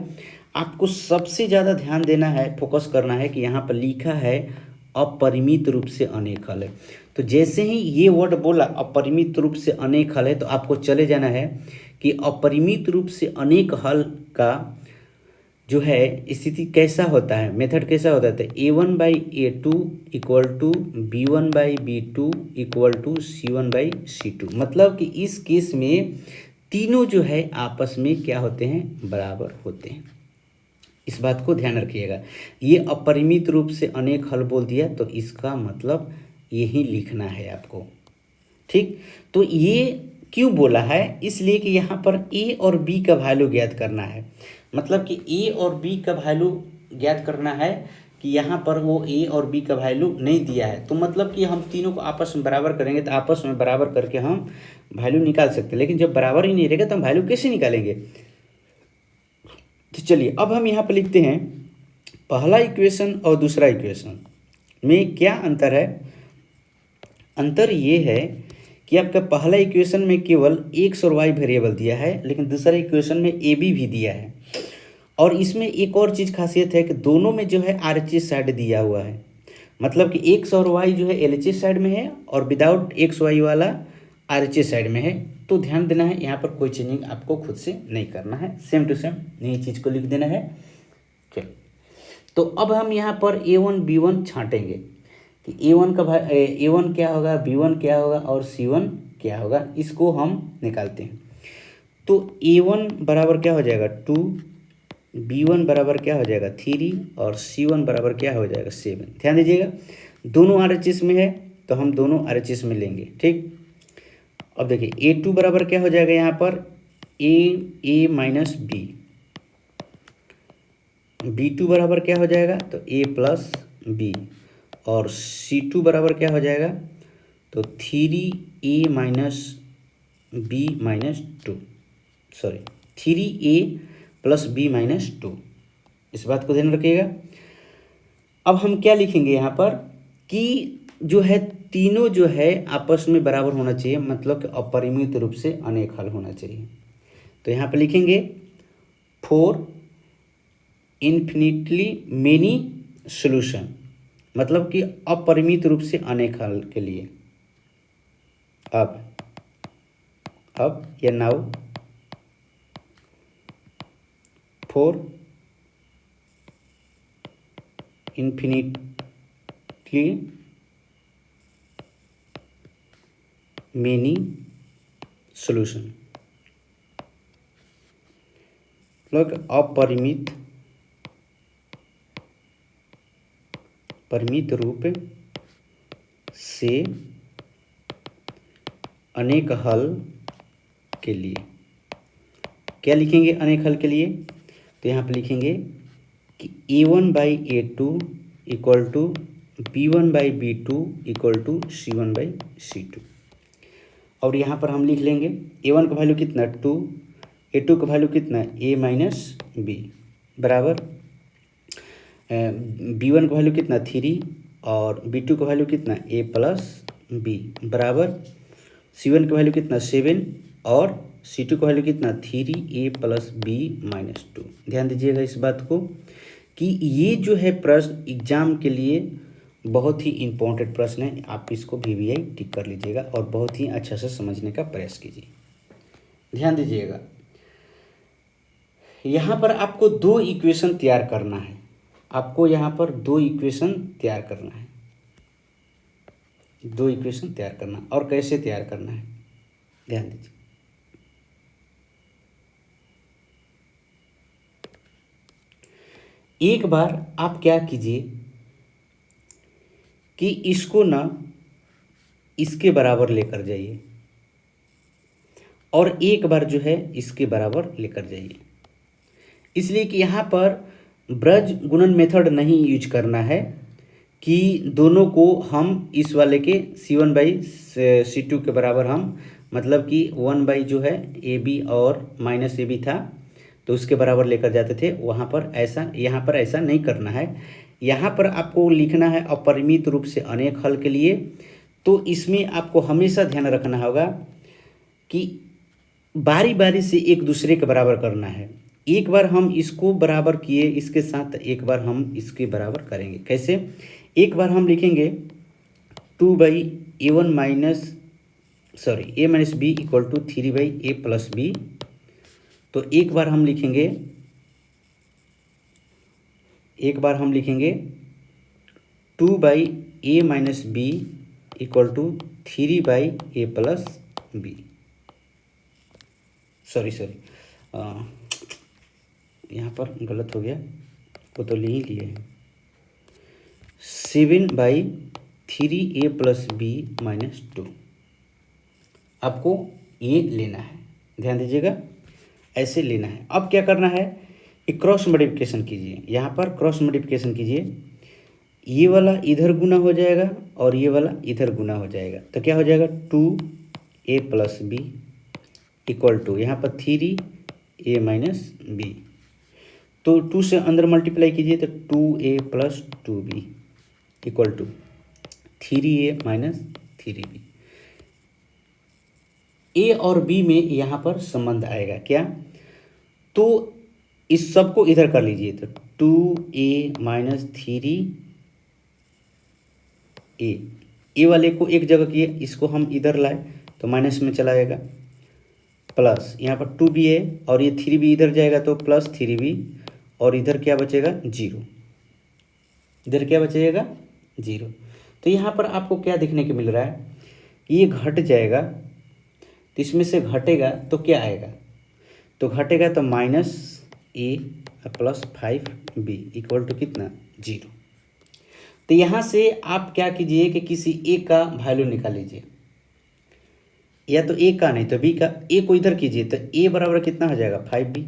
आपको सबसे ज़्यादा ध्यान देना है, फोकस करना है कि यहाँ पर लिखा है अपरिमित रूप से अनेक हल है। तो जैसे ही ये वर्ड बोला अपरिमित रूप से अनेक हल है, तो आपको चले जाना है कि अपरिमित रूप से अनेक हल का जो है स्थिति कैसा होता है, मेथड कैसा होता है। तो a1/a2 equal to b1/b2 equal to c1/c2, मतलब कि इस केस में तीनों जो है आपस में क्या होते हैं, बराबर होते हैं। इस बात को ध्यान रखिएगा, ये अपरिमित रूप से अनेक हल बोल दिया तो इसका मतलब यही लिखना है आपको, ठीक। तो ये क्यों बोला है, इसलिए कि यहाँ पर a और b का वैल्यू ज्ञात करना है, मतलब कि a और b का वैल्यू ज्ञात करना है, कि यहाँ पर वो a और b का वैल्यू नहीं दिया है, तो मतलब कि हम तीनों को आपस में बराबर करेंगे तो आपस में बराबर करके हम वैल्यू निकाल सकते हैं। लेकिन जब बराबर ही नहीं रहेगा तो हम वैल्यू कैसे निकालेंगे। तो चलिए अब हम यहाँ पर लिखते हैं पहला इक्वेशन और दूसरा इक्वेशन में क्या अंतर है। अंतर ये है कि आपका पहला इक्वेशन में केवल x और y वेरिएबल दिया है, लेकिन दूसरा इक्वेशन में a b भी दिया है। और इसमें एक और चीज़ खासियत है कि दोनों में जो है RHS साइड दिया हुआ है, मतलब कि x और y जो है LHS साइड में है और विदाउट x y वाला RHS साइड में है। तो ध्यान देना है, यहाँ पर कोई चेंजिंग आपको खुद से नहीं करना है, सेम टू सेम नई चीज़ को लिख देना है। चलो तो अब हम यहाँ पर a1 b1 छाँटेंगे कि a1 क्या होगा, b1 क्या होगा और c1 क्या होगा, इसको हम निकालते हैं। तो a1 बराबर क्या हो जाएगा 2, b1 बराबर क्या हो जाएगा 3 और c1 बराबर क्या हो जाएगा 7। ध्यान दीजिएगा, दोनों RHS में है तो हम दोनों RHS में लेंगे, ठीक। अब देखिए a2 बराबर क्या हो जाएगा, यहाँ पर a माइनस b, b2 बराबर क्या हो जाएगा तो a प्लस b, और c2 बराबर क्या हो जाएगा तो 3a minus b minus 2, sorry 3a plus b minus 2। इस बात को ध्यान रखिएगा। अब हम क्या लिखेंगे यहाँ पर कि जो है तीनों जो है आपस में बराबर होना चाहिए, मतलब कि अपरिमित रूप से अनेक हल होना चाहिए। तो यहाँ पर लिखेंगे फॉर इन्फिनिटली मेनी सॉल्यूशन, मतलब कि अपरिमित रूप से अनेक हल के लिए। अब या now for infinitely many solution, मतलब परिमित रूप से अनेक हल के लिए। क्या लिखेंगे अनेक हल के लिए? तो यहाँ पे लिखेंगे कि A1/A2 equal to B1/B2 equal to C1/C2। और यहाँ पर हम लिख लेंगे A1 का वैल्यू कितना 2, A2 का वैल्यू कितना A-B बराबर B1 का वैल्यू कितना 3 और B2 का वैल्यू कितना A+B बराबर C1 का वैल्यू कितना 7 और C2 का वैल्यू कितना 3A+B-2। ध्यान दीजिएगा इस बात को कि ये जो है प्रश्न एग्जाम के लिए बहुत ही इम्पोर्टेंट प्रश्न है। आप इसको VVI टिक कर लीजिएगा और बहुत ही अच्छा से समझने का प्रयास कीजिए। ध्यान दीजिएगा, यहाँ पर आपको दो इक्वेशन तैयार करना है। आपको यहाँ पर दो इक्वेशन तैयार करना है, दो इक्वेशन तैयार करना। और कैसे तैयार करना है ध्यान दीजिए। एक बार आप क्या कीजिए कि इसको ना इसके बराबर लेकर जाइए और एक बार जो है इसके बराबर लेकर जाइए। इसलिए कि यहाँ पर ब्रज गुणन मेथड नहीं यूज करना है कि दोनों को हम इस वाले के C1/C2 के बराबर हम मतलब कि 1 जो है AB और -AB था तो उसके बराबर लेकर जाते थे। वहाँ पर ऐसा, यहाँ पर ऐसा नहीं करना है। यहाँ पर आपको लिखना है अपरिमित रूप से अनेक हल के लिए। तो इसमें आपको हमेशा ध्यान रखना होगा कि बारी बारी से एक दूसरे के बराबर करना है। एक बार हम इसको बराबर किए इसके साथ, एक बार हम इसके बराबर करेंगे। कैसे? एक बार हम लिखेंगे 2/A-B इक्वल टू 3/A+B। तो एक बार हम लिखेंगे 2/A-B equal to 3/A+B। Sorry यहाँ पर गलत हो गया, वो तो नहीं लिए हैं। 7/3A+B-2 आपको ये लेना है। ध्यान दीजिएगा, ऐसे लेना है। अब क्या करना है, एक क्रॉस मल्टीप्लिकेशन कीजिए। यहाँ पर क्रॉस मल्टीप्लिकेशन कीजिए, ये वाला इधर गुना हो जाएगा और ये वाला इधर गुना हो जाएगा। तो क्या हो जाएगा 2A+B इक्वल टू यहाँ पर 3A-B। तो 2 से अंदर मल्टीप्लाई कीजिए तो 2A+2B equal to 3A-3B। A और B में यहाँ पर संबंध आएगा क्या? तो इस सब को इधर कर लीजिए तो 2A-3A। ए वाले को एक जगह किए, इसको हम इधर लाए तो माइनस में चला जाएगा, प्लस यहाँ पर 2B है और ये 3B इधर जाएगा तो प्लस 3B और इधर क्या बचेगा 0। इधर क्या बचेगा 0। तो यहाँ पर आपको क्या देखने को मिल रहा है, ये घट जाएगा तो इसमें से घटेगा तो क्या आएगा, तो घटेगा तो -A+5B इक्वल टू कितना 0। तो यहाँ से आप क्या कीजिए कि किसी एक का वैल्यू निकाल लीजिए, या तो ए का नहीं तो बी का। ए को इधर कीजिए तो ए बराबर कितना हो जाएगा 5B।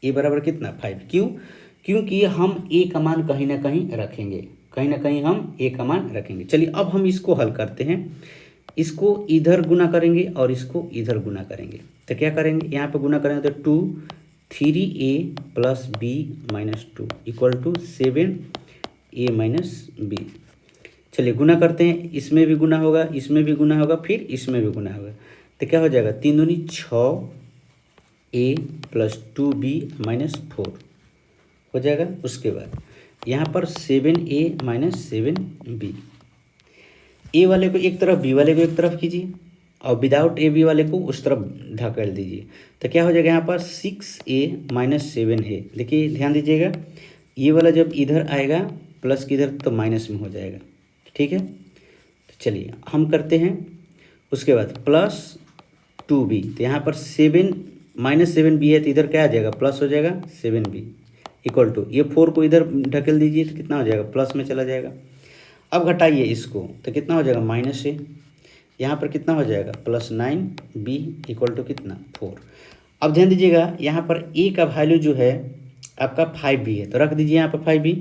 ए बराबर कितना 5। क्यों? क्योंकि हम ए का मान कहीं ना कहीं रखेंगे, कहीं ना कहीं हम ए का मान रखेंगे। चलिए अब हम इसको हल करते हैं। इसको इधर गुना करेंगे और इसको इधर गुना करेंगे। तो क्या करेंगे, यहाँ पे गुना करेंगे तो 3A+B-2 इक्वल टू 7A-B। चलिए गुना करते हैं, इसमें भी गुना होगा, इसमें भी गुना होगा, फिर इसमें भी गुना होगा। तो क्या हो जाएगा 3 दूनी 6A+2B-4 हो जाएगा। उसके बाद यहाँ पर 7A-7B। ए वाले को एक तरफ, बी वाले को एक तरफ कीजिए और विदाउट ए बी वाले को उस तरफ धकेल दीजिए। तो क्या हो जाएगा यहाँ पर 6A-7A। देखिए ध्यान दीजिएगा, ये वाला जब इधर आएगा प्लस की इधर तो माइनस में हो जाएगा। ठीक है, तो चलिए हम करते हैं उसके बाद प्लस 2b, तो यहाँ पर 7 -7b है तो इधर क्या आ जाएगा, प्लस हो जाएगा 7b इक्वल टू, ये 4 को इधर ढकेल दीजिए तो कितना हो जाएगा, प्लस में चला जाएगा। अब घटाइए इसको तो कितना हो जाएगा, -a, यहाँ पर कितना हो जाएगा, +9b इक्वल टू कितना, 4। अब ध्यान दीजिएगा यहाँ पर a का वैल्यू जो है आपका 5b है, तो रख दीजिए यहाँ पर 5b,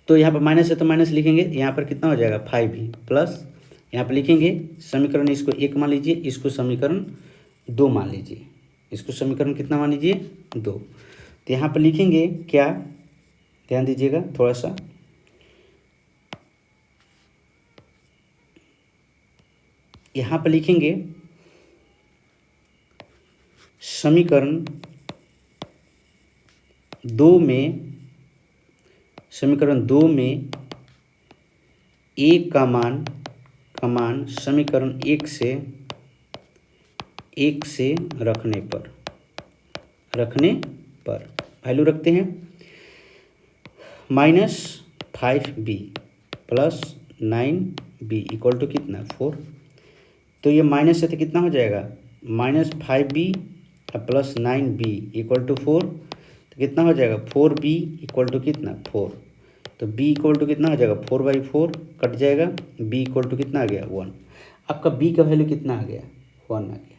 तो यहाँ पर माइनस है तो माइनस लिखेंगे, यहाँ पर कितना हो जाएगा 5b प्लस, यहाँ पर लिखेंगे समीकरण, इसको 1 मान लीजिए, इसको समीकरण 2 मान लीजिए, इसको समीकरण कितना मान लीजिए, 2। तो यहाँ पर लिखेंगे क्या, ध्यान दीजिएगा थोड़ा सा, यहाँ पर लिखेंगे समीकरण 2 में, समीकरण 2 में a का मान समीकरण 1 से रखने पर वैल्यू रखते हैं, -5b plus 9b equal to कितना, 4। तो ये माइनस है तो कितना हो जाएगा, -5b plus 9b equal to 4, तो कितना हो जाएगा 4b इक्वल टू कितना, 4। तो b इक्वल टू कितना हो जाएगा, 4/4 कट जाएगा, b इक्वल टू कितना आ गया, 1। आपका b का वैल्यू कितना आ गया, 1 आ गया,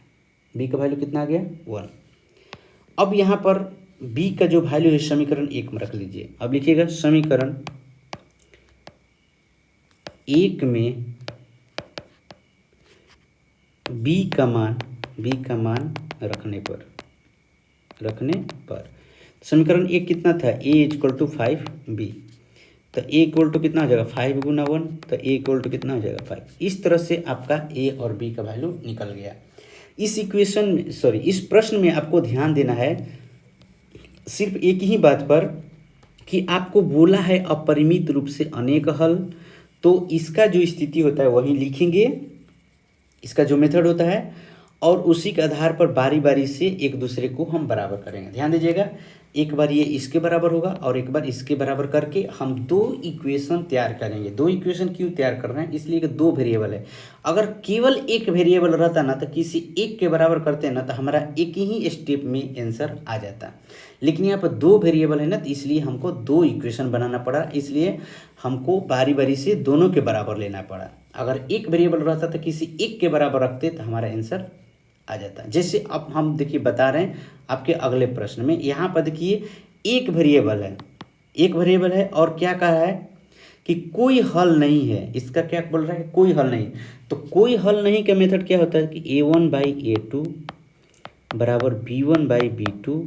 b का वैल्यू कितना आ गया, 1। अब यहाँ पर b का जो वैल्यू है समीकरण 1 में रख लीजिए। अब लिखिएगा समीकरण 1 में b का मान रखने पर समीकरण 1 कितना था, a इक्वल टू 5b, तो a इक्वल टू कितना हो जाएगा, 5 गुना 1, तो a इक्वल टू कितना हो जाएगा, 5। इस तरह से आपका a और b का वैल्यू निकल गया। इस इक्वेशन में, सॉरी, इस प्रश्न में आपको ध्यान देना है सिर्फ एक ही बात पर कि आपको बोला है अपरिमित रूप से अनेक हल, तो इसका जो स्थिति होता है वही लिखेंगे, इसका जो मेथड होता है, और उसी के आधार पर बारी बारी से एक दूसरे को हम बराबर करेंगे। ध्यान दीजिएगा, एक बार ये इसके बराबर होगा और एक बार इसके बराबर करके हम 2 इक्वेशन तैयार करेंगे। 2 इक्वेशन क्यों तैयार कर रहे हैं, इसलिए कि 2 वेरिएबल है। अगर केवल एक वेरिएबल रहता ना तो किसी एक के बराबर करते हैं ना तो हमारा एक ही स्टेप में आंसर आ जाता, लेकिन यहाँ पर 2 वेरिएबल है ना, तो इसलिए हमको 2 इक्वेशन बनाना पड़ा, इसलिए हमको बारी बारी से दोनों के बराबर लेना पड़ा। अगर एक वेरिएबल रहता तो किसी एक के बराबर रखते तो हमारा आंसर आ जाता। जैसे अब हम देखिए बता रहे हैं आपके अगले प्रश्न में, यहाँ पर देखिए एक वेरिएबल है और क्या कहा है कि कोई हल नहीं है। इसका क्या बोल रहा है, कोई हल नहीं। तो कोई हल नहीं का मेथड क्या होता है कि a1/a2 बराबर b1/b2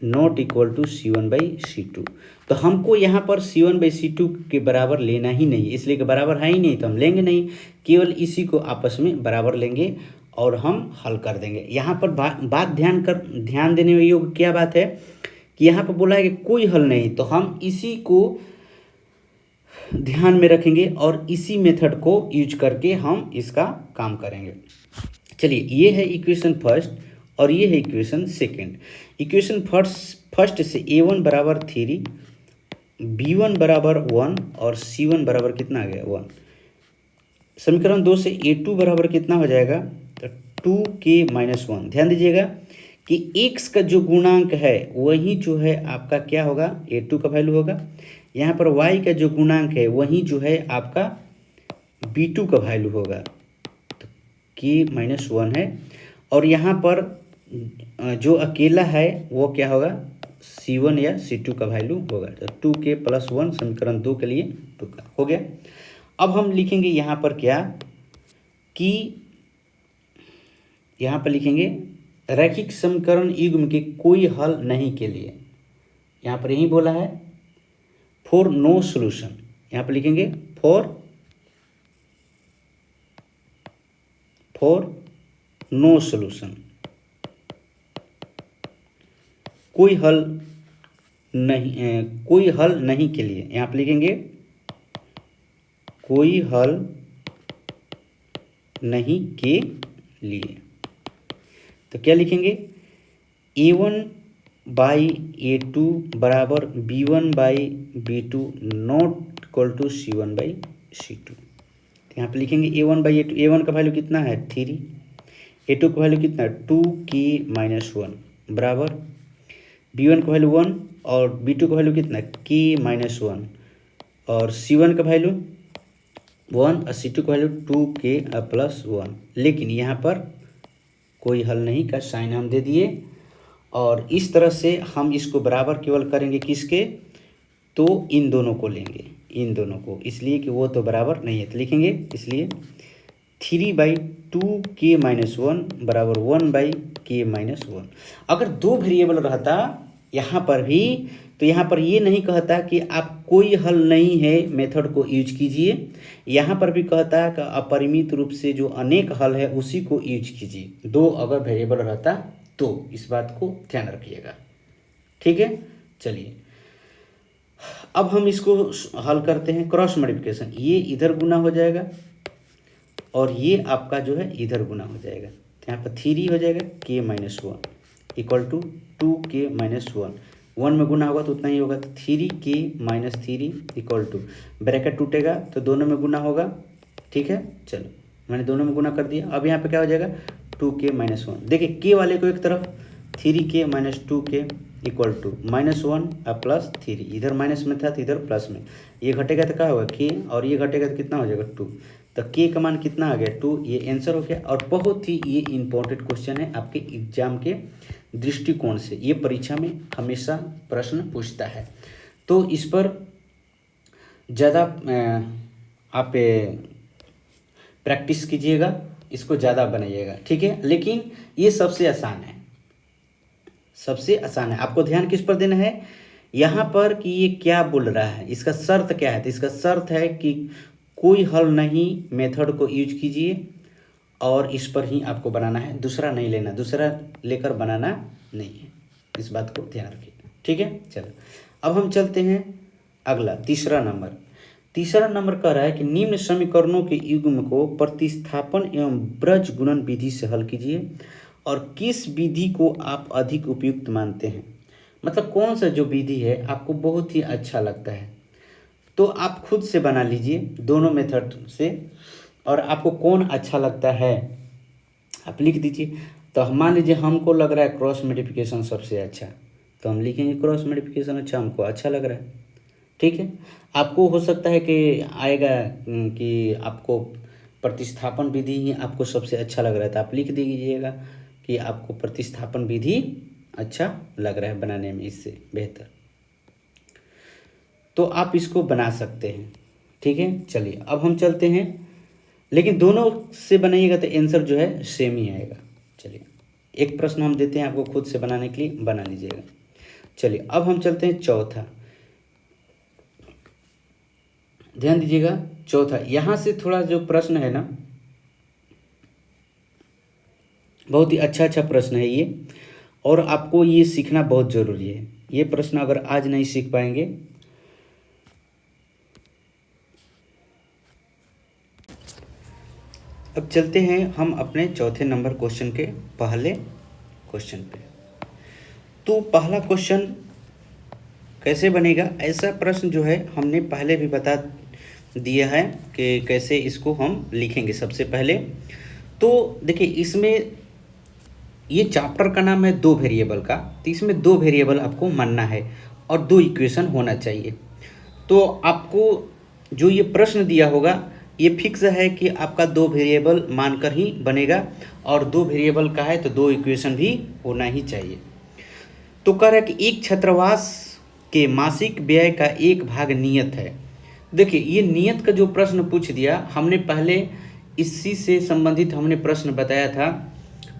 not equal to c1/c2। तो हमको यहाँ पर c1/c2 के बराबर लेना ही नहीं, इसलिए कि बराबर है ही नहीं तो हम लेंगे नहीं, केवल इसी को आपस में बराबर लेंगे और हम हल कर देंगे। यहाँ पर बात ध्यान देने योग्य क्या बात है कि यहाँ पर बोला है कि कोई हल नहीं, तो हम इसी को ध्यान में रखेंगे और इसी मेथड को यूज करके हम इसका काम करेंगे। चलिए, ये है इक्वेशन फर्स्ट और ये है इक्वेशन सेकंड। इक्वेशन फर्स्ट से a1 बराबर 3, b1 बराबर 1 और c1 बराबर कितना आ गया, 1। समीकरण 2 से a2 बराबर कितना हो जाएगा, तो 2k-1। ध्यान दीजिएगा कि x का जो गुणांक है वही जो है आपका क्या होगा, a2 का वैल्यू होगा। यहाँ पर y का जो गुणांक है वही जो है आपका b2 का वैल्यू होगा, तो k-1 है। और यहाँ पर जो अकेला है वो क्या होगा, c1 या c2 का वैल्यू होगा। तो 2k+1 समीकरण 2 के लिए 2 का हो गया। अब हम लिखेंगे यहाँ पर क्या कि यहाँ पर लिखेंगे रैखिक समीकरण युग्म के कोई हल नहीं के लिए, यहाँ पर यही बोला है फॉर नो सॉल्यूशन। यहाँ पर लिखेंगे फॉर नो सॉल्यूशन, कोई हल नहीं के लिए। यहाँ पर लिखेंगे कोई हल नहीं के लिए, तो क्या लिखेंगे, a1/a2 बराबर b1/b2 not equal to c1/c2। तो यहाँ पे लिखेंगे A1/A2। A1 का वैल्यू कितना है 3, A2 का वैल्यू कितना है 2k-1 बराबर B1 का वैल्यू 1 और B2 का वैल्यू कितना है k-1 और C1 का वैल्यू 1 और C2 का वैल्यू 2k+1। लेकिन यहाँ पर कोई हल नहीं का साइन हम दे दिए और इस तरह से हम इसको बराबर केवल करेंगे किसके, तो इन दोनों को लेंगे, इन दोनों को, इसलिए कि वो तो बराबर नहीं है तो लिखेंगे, इसलिए 3/2k-1 बराबर 1/k-1। अगर दो वेरिएबल रहता यहाँ पर भी तो यहाँ पर ये नहीं कहता कि आप कोई हल नहीं है मेथड को यूज कीजिए, यहाँ पर भी कहता है कि अपरिमित रूप से जो अनेक हल है उसी को यूज कीजिए। दो अगर वेरिएबल रहता तो इस बात को ध्यान रखिएगा, ठीक है। चलिए अब हम इसको हल करते हैं क्रॉस मल्टीप्लिकेशन। ये इधर गुना हो जाएगा और ये आपका जो है इधर गुना हो जाएगा, तो यहाँ पर 3 हो जाएगा k-1 इक्वल टू 2k-1। 1 में गुना होगा तो उतना ही होगा, तो 3k-3 इक्वल टू ब्रैकेट टूटेगा तो दोनों में गुना होगा, ठीक है। चलो मैंने दोनों में गुना कर दिया। अब यहाँ पे क्या हो जाएगा 2k-1। देखिए k वाले को एक तरफ 3k-2k इक्वल टू -1 और +3, इधर माइनस में था तो इधर प्लस में, ये घटेगा तो क्या होगा k और ये घटेगा तो कितना हो जाएगा 2, तो k का मान कितना आ गया 2, ये आंसर हो गया। और बहुत ही ये इम्पोर्टेंट क्वेश्चन है आपके एग्जाम के दृष्टिकोण से, ये परीक्षा में हमेशा प्रश्न पूछता है, तो इस पर ज़्यादा आप प्रैक्टिस कीजिएगा, इसको ज़्यादा बनाइएगा, ठीक है। लेकिन ये सबसे आसान है, सबसे आसान है। आपको ध्यान किस पर देना है यहाँ पर कि ये क्या बोल रहा है, इसका शर्त क्या है। तो इसका शर्त है कि कोई हल नहीं मेथड को यूज कीजिए और इस पर ही आपको बनाना है, दूसरा नहीं लेना, दूसरा लेकर बनाना नहीं है, इस बात को ध्यान रखिए, ठीक है। चलो अब हम चलते हैं अगला तीसरा नंबर। तीसरा नंबर कह रहा है कि निम्न समीकरणों के युग्म को प्रतिस्थापन एवं ब्रज गुणन विधि से हल कीजिए और किस विधि को आप अधिक उपयुक्त मानते हैं। मतलब कौन सा जो विधि है आपको बहुत ही अच्छा लगता है, तो आप खुद से बना लीजिए दोनों मेथड से, और आपको कौन अच्छा लगता है आप लिख दीजिए। तो मान लीजिए हमको लग रहा है क्रॉस मल्टीप्लिकेशन सबसे अच्छा, तो हम लिखेंगे क्रॉस मल्टीप्लिकेशन अच्छा, हमको अच्छा लग रहा है, ठीक है। आपको हो सकता है कि आएगा कि आपको प्रतिस्थापन विधि ही आपको सबसे अच्छा लग रहा है, तो आप लिख दीजिएगा कि आपको प्रतिस्थापन विधि अच्छा लग रहा है बनाने में, इससे बेहतर, तो आप इसको बना सकते हैं, ठीक है। चलिए अब हम चलते हैं, लेकिन दोनों से बनाइएगा तो आंसर जो है सेम ही आएगा। चलिए एक प्रश्न हम देते हैं आपको खुद से बनाने के लिए, बना लीजिएगा। चलिए अब हम चलते हैं चौथा, ध्यान दीजिएगा चौथा। यहाँ से थोड़ा जो प्रश्न है ना बहुत ही अच्छा अच्छा प्रश्न है ये, और आपको ये सीखना बहुत ज़रूरी है। ये प्रश्न अगर आज नहीं सीख पाएंगे अब चलते हैं हम अपने चौथे नंबर क्वेश्चन के पहले क्वेश्चन पे। तो पहला क्वेश्चन कैसे बनेगा, ऐसा प्रश्न जो है हमने पहले भी बता दिया है कि कैसे इसको हम लिखेंगे। सबसे पहले तो देखिए इसमें ये चैप्टर का नाम है दो वेरिएबल का, तो इसमें दो वेरिएबल आपको मानना है और दो इक्वेशन होना चाहिए। तो आपको जो ये प्रश्न दिया होगा ये फिक्स है कि आपका दो वेरिएबल मानकर ही बनेगा, और दो वेरिएबल का है तो दो इक्वेशन भी होना ही चाहिए। तो कह रहा है कि एक छात्रावास के मासिक व्यय का 1 भाग नियत है। देखिए ये नियत का जो प्रश्न पूछ दिया, हमने पहले इसी से संबंधित हमने प्रश्न बताया था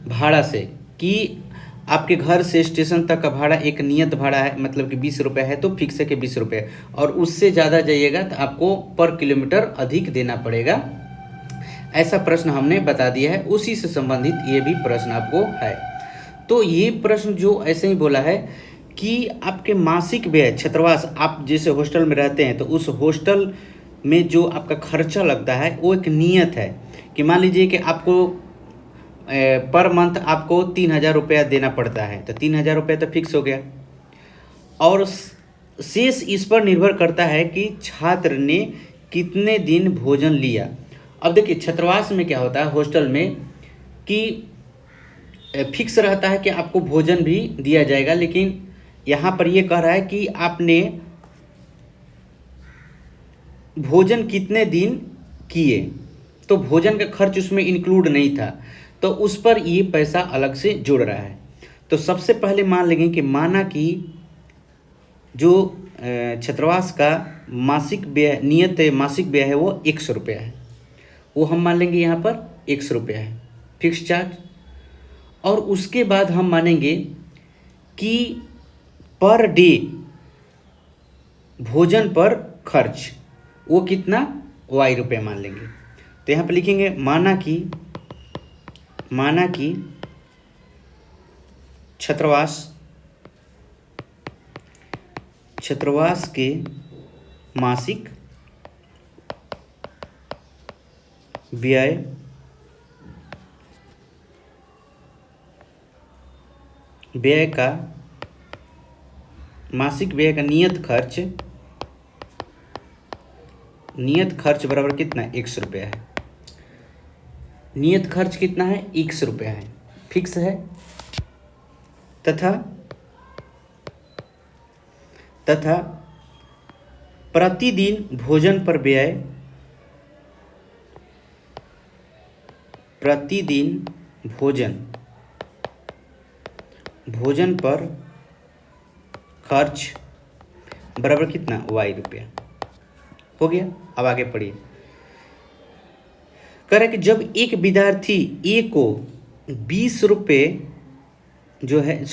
भाड़ा से, कि आपके घर से स्टेशन तक का भाड़ा एक नियत भाड़ा है, मतलब कि 20 रुपये है, तो फिक्स है कि 20 रुपये, और उससे ज़्यादा जाइएगा तो आपको पर किलोमीटर अधिक देना पड़ेगा। ऐसा प्रश्न हमने बता दिया है, उसी से संबंधित ये भी प्रश्न आपको है। तो ये प्रश्न जो ऐसे ही बोला है कि आपके मासिक व्यय छात्रावास, आप जैसे हॉस्टल में रहते हैं तो उस हॉस्टल में जो आपका खर्चा लगता है वो एक नियत है, कि मान लीजिए कि आपको पर मंथ आपको 3000 रुपया देना पड़ता है, तो 3000 रुपया तो फिक्स हो गया, और शेष इस पर निर्भर करता है कि छात्र ने कितने दिन भोजन लिया, अब देखिए छात्रावास में क्या होता है हॉस्टल में कि फिक्स रहता है कि आपको भोजन भी दिया जाएगा, लेकिन यहाँ पर ये कह रहा है कि आपने भोजन कितने दिन किए, तो भोजन का खर्च उसमें इंक्लूड नहीं था, तो उस पर ये पैसा अलग से जोड़ रहा है। तो सबसे पहले मान लेंगे कि माना कि जो छात्रावास का मासिक व्यय नियत मासिक व्यय है वो 100 रुपया है, वो हम मान लेंगे यहाँ पर 100 रुपया है फिक्स चार्ज। और उसके बाद हम मानेंगे कि पर डे भोजन पर खर्च वो कितना वाई रुपये मान लेंगे। तो यहाँ पर लिखेंगे माना कि छात्रावास के मासिक व्यय का मासिक व्यय का नियत खर्च बराबर कितना 100 रुपया है। नियत खर्च कितना है 100 रुपया है, फिक्स है। तथा प्रतिदिन भोजन पर व्यय भोजन पर खर्च बराबर कितना वाई रुपया हो गया। अब आगे पढ़िए, कह रहा है कि जब एक विद्यार्थी ए को 20 रुपये जो है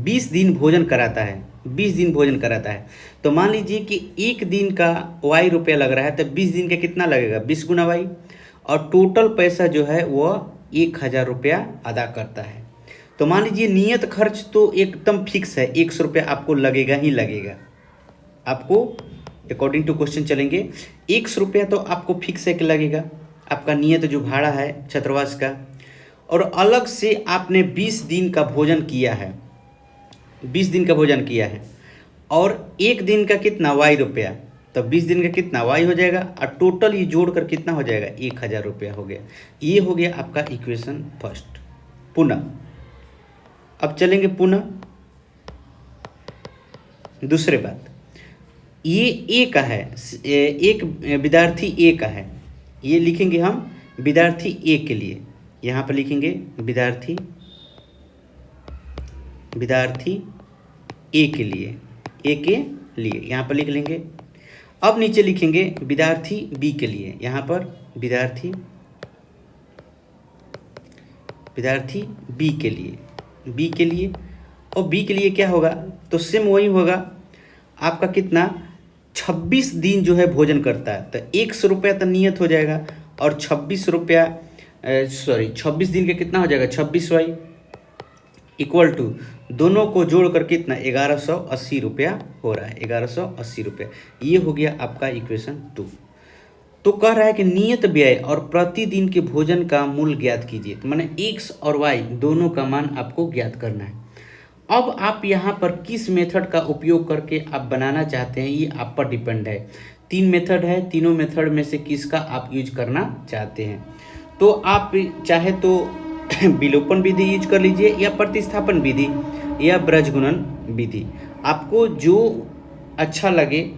20 दिन भोजन कराता है, तो मान लीजिए कि एक दिन का वाई रुपया लग रहा है, तो 20 दिन का कितना लगेगा 20 गुना वाई, और टोटल पैसा जो है वह 1000 रुपया अदा करता है। तो मान लीजिए नियत खर्च तो एकदम फिक्स है, 100 रुपया आपको लगेगा ही लगेगा। आपको अकॉर्डिंग टू क्वेश्चन चलेंगे, 100 रुपया तो आपको फिक्स है कि लगेगा, आपका नियत जो भाड़ा है छात्रावास का। और अलग से आपने 20 दिन का भोजन किया है, और एक दिन का कितना वाई रुपया, तो 20 दिन का कितना वाई हो जाएगा, और टोटल ये जोड़कर कितना हो जाएगा 1000 रुपया हो गया। ये हो गया आपका इक्वेशन फर्स्ट। पुनः अब चलेंगे पुनः दूसरे बात, ये ए का है, एक विद्यार्थी ए का है, ये लिखेंगे हम विद्यार्थी ए के लिए, यहाँ पर लिखेंगे विद्यार्थी ए के लिए यहाँ पर लिख लेंगे। अब नीचे लिखेंगे विद्यार्थी बी के लिए, यहाँ पर विद्यार्थी बी के लिए, और बी के लिए क्या होगा, तो सेम वही होगा आपका कितना 26 दिन जो है भोजन करता है, तो 100 रुपया तो नियत हो जाएगा, और 26 दिन का कितना हो जाएगा 26 वाई इक्वल टू दोनों को जोड़कर कितना 1180 रुपया हो रहा है, 1180 रुपया। ये हो गया आपका इक्वेशन 2। तो कह रहा है कि नियत व्यय और प्रतिदिन के भोजन का मूल्य ज्ञात कीजिए, तो माने x और y दोनों का मान आपको ज्ञात करना है। अब आप यहाँ पर किस मेथड का उपयोग करके आप बनाना चाहते हैं ये आप पर डिपेंड है। 3 मेथड है, तीनों मेथड में से किसका आप यूज करना चाहते हैं। तो आप चाहे तो विलोपन विधि यूज कर लीजिए, या प्रतिस्थापन विधि, या ब्रजगुणन विधि, आपको जो अच्छा लगे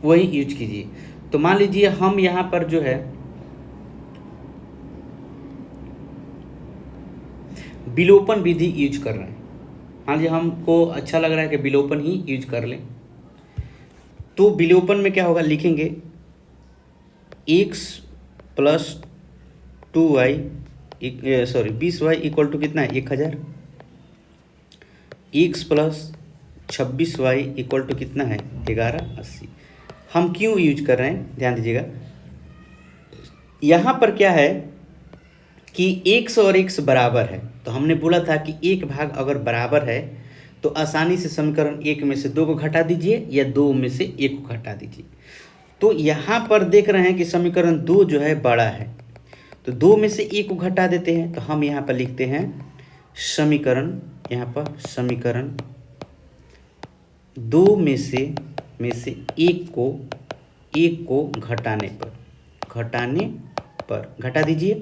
वही यूज कीजिए। तो मान लीजिए हम यहाँ पर जो है विलोपन विधि यूज कर रहे हैं, मान लीजिए हमको अच्छा लग रहा है कि विलोपन ही यूज कर लें। तो विलोपन में क्या होगा, लिखेंगे x plus 2y 20y equal to कितना है 1000, x plus 26y equal to कितना है 1180। हम क्यों यूज कर रहे हैं ध्यान दीजिएगा, यहाँ पर क्या है कि x और x बराबर है, तो हमने बोला था कि एक भाग अगर बराबर है तो आसानी से समीकरण 1 में से 2 को घटा दीजिए, या 2 में से 1 को घटा दीजिए। तो यहाँ पर देख रहे हैं कि समीकरण 2 जो है बड़ा है, तो 2 में से 1 को घटा देते हैं, तो हम यहाँ पर लिखते हैं समीकरण 2 में से 1 को घटाने पर घटा दीजिए।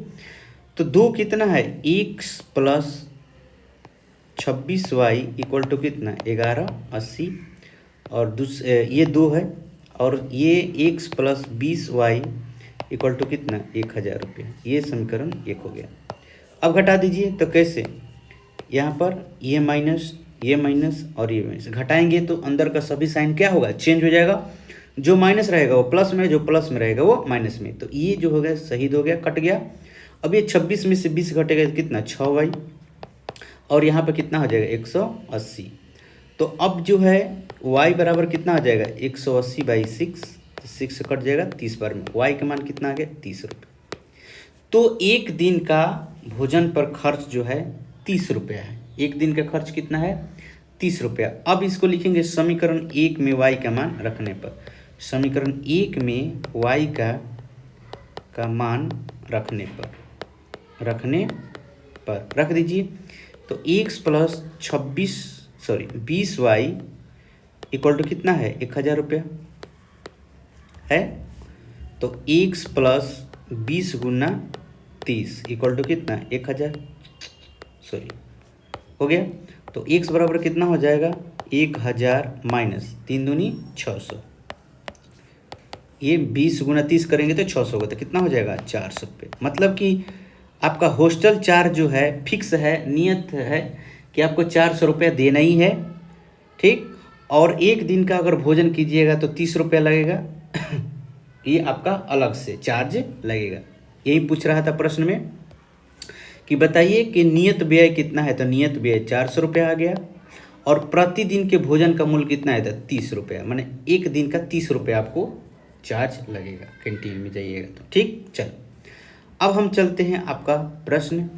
तो 2 कितना है, x plus 26y equal to कितना 1180, और ये 2 है, और ये x plus 20y equal to कितना 1000 रुपये। ये समीकरण 1 हो गया। अब घटा दीजिए, तो कैसे, यहाँ पर ये माइनस और ये माइनस घटाएंगे तो अंदर का सभी साइन क्या होगा, चेंज हो जाएगा। जो माइनस रहेगा वो प्लस में, जो प्लस में रहेगा वो माइनस में। तो ये जो हो गया शहीद हो गया, कट गया। अब ये 26 में से 20 घटेगा तो कितना 6y, और यहाँ पे कितना हो जाएगा 180। तो अब जो है y बराबर कितना हो जाएगा 180/6, तो 6 कट जाएगा 30 बार में, y का मान कितना आ गया 30 रुपये। तो एक दिन का भोजन पर खर्च जो है 30 रुपया है। एक दिन का खर्च कितना है 30 रुपया। अब इसको लिखेंगे समीकरण 1 में y का मान रखने पर, समीकरण 1 में y का मान रखने पर रख दीजिए। तो x plus 20y equal to कितना है 1000 रुपया है। तो x प्लस 20 गुना 30 इक्वल टू कितना 1000 हो गया। तो x बराबर कितना हो जाएगा 1000 माइनस 3 दूनी 600, ये 20 गुना 30 करेंगे तो 600 होगा, तो कितना हो जाएगा 400 रुपये। मतलब कि आपका हॉस्टल चार्ज जो है फिक्स है, नियत है कि आपको 400 रुपया देना ही है, ठीक। और एक दिन का अगर भोजन कीजिएगा तो 30 रुपया लगेगा ये आपका अलग से चार्ज लगेगा। यही पूछ रहा था प्रश्न में कि बताइए कि नियत व्यय कितना है, तो नियत व्यय 400 रुपया आ गया, और प्रतिदिन के भोजन का मूल्य कितना है, तो 30 रुपया, माने एक दिन का 30 रुपया आपको चार्ज लगेगा कैंटीन में जाइएगा तो, ठीक। चलो अब हम चलते हैं आपका प्रश्न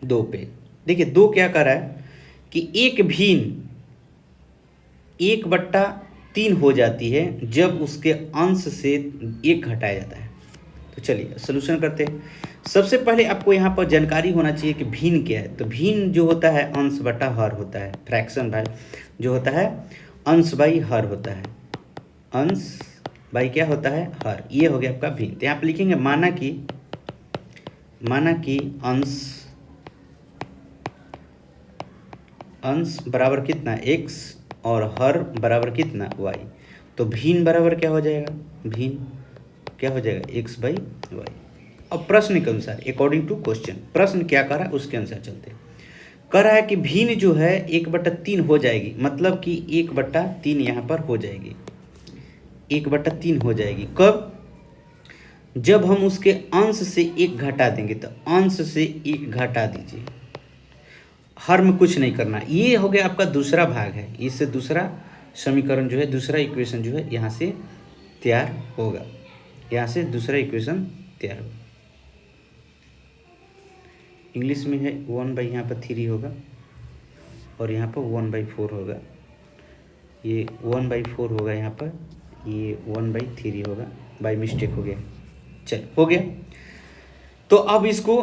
2 पे। देखिए 2 क्या कर रहा है कि एक भिन्न 1/3 हो जाती है जब उसके अंश से 1 घटाया जाता है। तो चलिए सॉल्यूशन करते हैं। सबसे पहले आपको यहाँ पर जानकारी होना चाहिए कि भिन्न क्या है। तो भिन्न जो होता है अंश बटा हर होता है, फ्रैक्शन भाई जो होता है अंश बाई हर होता है, अंश बाई क्या होता है हर। ये हो गया आपका भिन्न। तो यहाँ पर लिखेंगे माना कि अंश बराबर कितना x और हर बराबर कितना y। तो भिन्न बराबर क्या हो जाएगा, भिन्न क्या हो जाएगा x/y। अब प्रश्न के अनुसार अकॉर्डिंग टू क्वेश्चन, प्रश्न क्या कर रहा है उसके अनुसार चलते हैं। कह रहा है कि भिन्न जो है 1/3 हो जाएगी, मतलब कि 1/3 यहाँ पर हो जाएगी, 1/3 हो जाएगी। कब, जब हम उसके अंश से 1 घटा देंगे। तो अंश से 1 घटा दीजिए, हर में कुछ नहीं करना। ये हो गया आपका दूसरा भाग है, इससे दूसरा समीकरण जो है, दूसरा इक्वेशन जो है यहाँ से तैयार होगा, यहाँ से दूसरा इक्वेशन तैयार होगा। इंग्लिश में है 1 यहाँ पर 3 होगा, और यहाँ पर 1/4 होगा, ये 1/4 होगा, यहाँ पर ये 1/3 होगा, बाय मिस्टेक हो गया। चल हो गया। तो अब इसको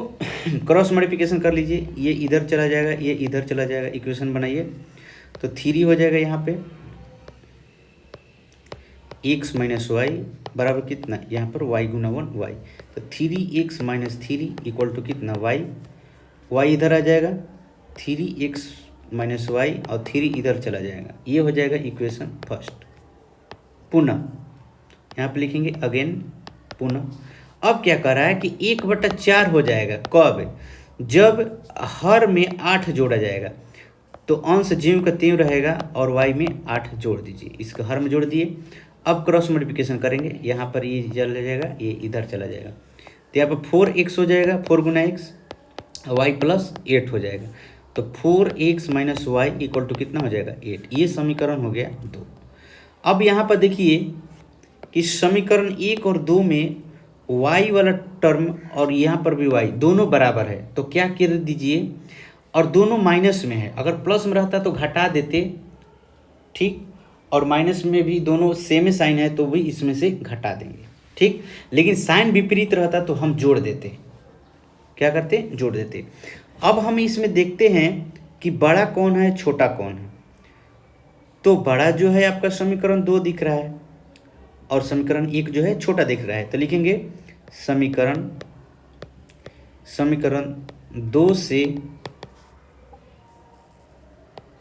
क्रॉस मल्टीप्लिकेशन कर लीजिए, ये इधर चला जाएगा, ये इधर चला जाएगा, इक्वेशन बनाइए। तो 3 हो जाएगा यहाँ पे x माइनस वाई बराबर कितना, यहाँ पर y गुना 1y। तो 3x माइनस 3 इक्वल टू कितना y इधर आ जाएगा, 3x माइनस वाई और 3 इधर चला जाएगा। ये हो जाएगा इक्वेशन फर्स्ट। पुनः यहाँ पे लिखेंगे अगेन पुनः। अब क्या कर रहा है कि 1/4 हो जाएगा कब, जब हर में 8 जोड़ा जाएगा। तो अंश ज्यों का त्यों रहेगा और y में 8 जोड़ दीजिए, इसको हर में जोड़ दिए। अब क्रॉस मल्टीप्लिकेशन करेंगे, यहाँ पर ये चला जाएगा, ये इधर चला जाएगा। तो यहाँ पर 4x हो जाएगा, 4 गुना x, y प्लस 8 हो जाएगा। तो 4x minus y equal to कितना हो जाएगा 8। ये समीकरण हो गया 2। अब यहाँ पर देखिए कि समीकरण 1 और 2 में y वाला टर्म और यहाँ पर भी y दोनों बराबर है। तो क्या कर दीजिए, और दोनों माइनस में है, अगर प्लस में रहता तो घटा देते, ठीक, और माइनस में भी दोनों सेम साइन है तो भी इसमें से घटा देंगे, ठीक। लेकिन साइन विपरीत रहता तो हम जोड़ देते, क्या करते जोड़ देते। अब हम इसमें देखते हैं कि बड़ा कौन है छोटा कौन है। तो बड़ा जो है आपका समीकरण 2 दिख रहा है और समीकरण 1 जो है छोटा दिख रहा है। तो लिखेंगे समीकरण समीकरण 2 से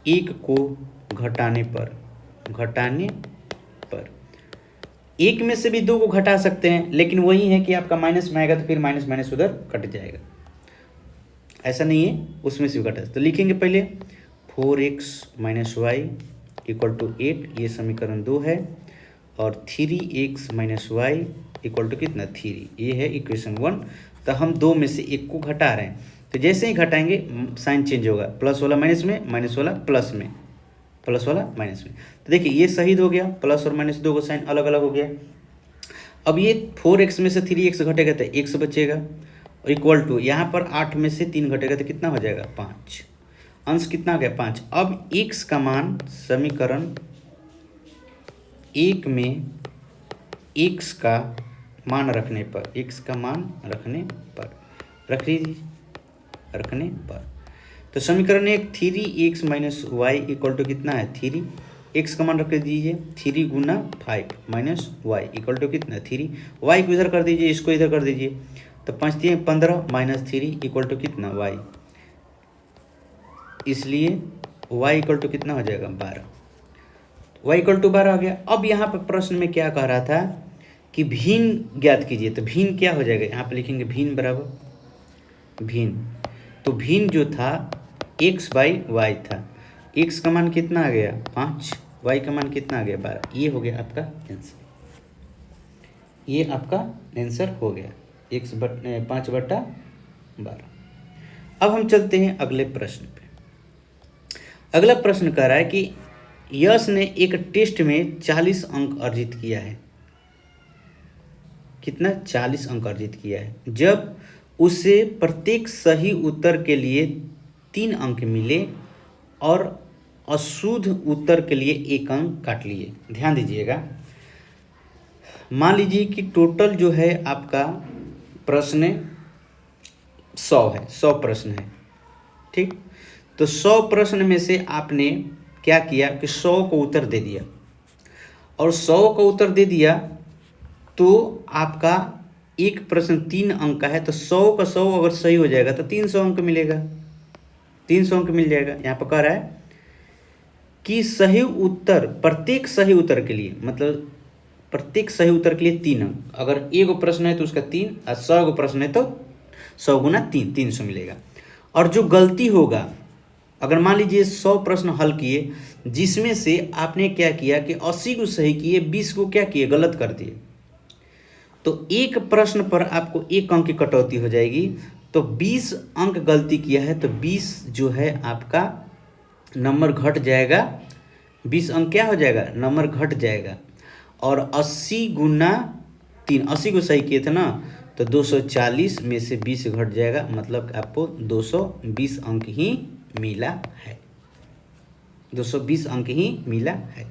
1 को घटाने पर 1 में से भी 2 को घटा सकते हैं, लेकिन वही है कि आपका माइनस में आएगा तो फिर माइनस माइनस उधर कट जाएगा, ऐसा नहीं है उसमें से भी कटा। तो लिखेंगे पहले 4x - y = 8, ये समीकरण 2 है, और 3x - y = कितना 3, ये है इक्वेशन 1। तो हम 2 में से 1 को घटा रहे हैं, तो जैसे ही घटाएंगे साइन चेंज होगा, प्लस वाला माइनस में, माइनस वाला प्लस में, प्लस वाला माइनस में। तो देखिए ये शहीद हो गया, प्लस और माइनस 2 को साइन अलग अलग हो गया। अब ये 4x में से 3x घटेगा तो x बचेगा, इक्वल टू यहाँ पर 8 में से 3 घटेगा तो कितना हो जाएगा 5, अंश कितना हो गया 5। अब x का मान समीकरण 1 में x का मान रखने पर, x का मान रखने पर रख लीजिए, रखने पर तो समीकरण 1 3x - y = कितना है 3, x का मान रख दीजिए 3 × 5 माइनस y = कितना 3, y को इधर कर दीजिए, इसको इधर कर दीजिए, तो 5 × 3 = 15 - 3 = कितना y, इसलिए y = कितना हो जाएगा 12, y = 12 आ गया। अब यहाँ पर प्रश्न में क्या कह रहा था कि भिन्न ज्ञात कीजिए, तो भिन्न क्या हो जाएगा, यहाँ पर लिखेंगे भिन्न बराबर भिन्न, तो भिन्न जो था x/y था, x का मान कितना आ गया 5, y का मान कितना आ गया 12, ये हो गया आपका आंसर, ये आपका आंसर हो गया 5/12। अब हम चलते हैं अगले प्रश्न पे। अगला प्रश्न कह रहा है कि यश ने एक टेस्ट में 40 अंक अर्जित किया है, कितना 40 अंक अर्जित किया है, जब उसे प्रत्येक सही उत्तर के लिए 3 अंक मिले और अशुद्ध उत्तर के लिए 1 अंक काट लिए। ध्यान दीजिएगा, मान लीजिए कि टोटल जो है आपका प्रश्न 100 है, 100 प्रश्न है, ठीक। तो 100 प्रश्न में से आपने क्या किया कि 100 को उत्तर दे दिया, और 100 को उत्तर दे दिया तो आपका एक प्रश्न 3 अंक का है, तो 100 का 100 अगर सही हो जाएगा तो 300 अंक मिलेगा, 300 अंक मिल जाएगा। यहाँ पर कह रहा है कि सही उत्तर, प्रत्येक सही उत्तर के लिए, मतलब प्रत्येक सही उत्तर के लिए 3 अंक, अगर 1 प्रश्न है तो उसका 3, और 100 प्रश्न है तो 100 × 3 300 मिलेगा। और जो गलती होगा, अगर मान लीजिए 100 प्रश्न हल किए, जिसमें से आपने क्या किया कि 80 को सही किए, 20 को क्या किए गलत कर दिए, तो एक प्रश्न पर आपको 1 अंक की कटौती हो जाएगी। तो 20 अंक गलती किया है तो 20 जो है आपका नंबर घट जाएगा, 20 अंक क्या हो जाएगा नंबर घट जाएगा। और 80 × 3, 80 को सही किए थे ना, तो 240 में से 20 घट जाएगा, मतलब आपको 220 अंक ही मिला है, 220 अंक ही मिला है।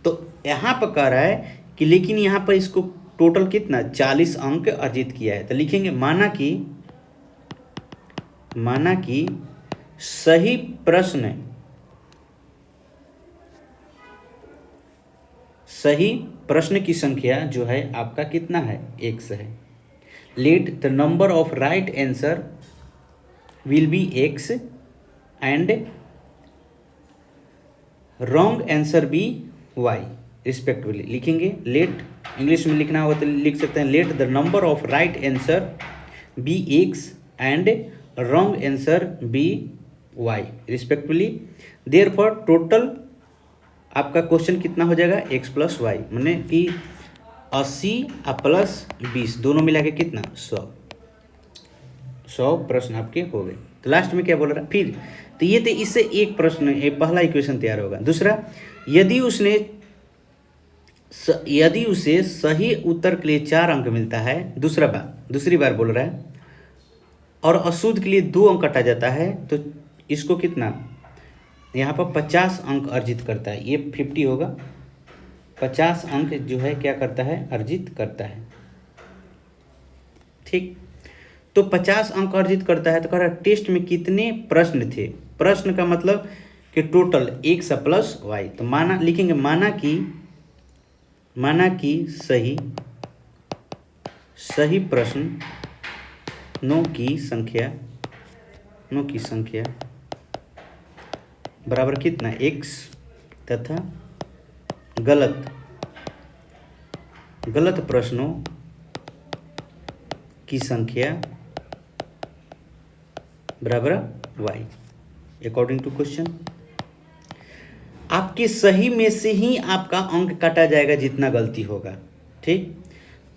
तो यहाँ पर कह रहा है कि लेकिन यहाँ पर इसको टोटल कितना 40 अंक अर्जित किया है, तो लिखेंगे माना कि सही प्रश्न की संख्या जो है आपका कितना है x है। Let the number of right answer will be x and wrong answer be y respectively. लिखेंगे लेट, इंग्लिश में लिखना होगा तो लिख सकते हैं let the number of right answer be x and wrong answer be y respectively. Therefore total आपका क्वेश्चन कितना हो जाएगा x + y, माने कि 80 प्लस 20 दोनों मिला के कितना 100 प्रश्न आपके हो गए। तो लास्ट में क्या बोल रहा है फिर, तो ये तो इससे एक प्रश्न, ये पहला इक्वेशन तैयार होगा। दूसरा, यदि उसे सही उत्तर के लिए 4 अंक मिलता है, दूसरी बार बोल रहा है, और अशुद्ध के लिए 2 अंक काटा जाता है, तो इसको कितना यहाँ पर 50 अंक अर्जित करता है, ये 50 होगा, 50 अंक जो है क्या करता है अर्जित करता है, ठीक। तो 50 अंक अर्जित करता है, तो कह रहा है टेस्ट में कितने प्रश्न थे, प्रश्न का मतलब कि टोटल x + y। तो लिखेंगे माना कि सही प्रश्न नौ की संख्या बराबर कितना x तथा गलत प्रश्नों की संख्या बराबर y अकॉर्डिंग टू क्वेश्चन। आपके सही में से ही आपका अंक काटा जाएगा जितना गलती होगा, ठीक।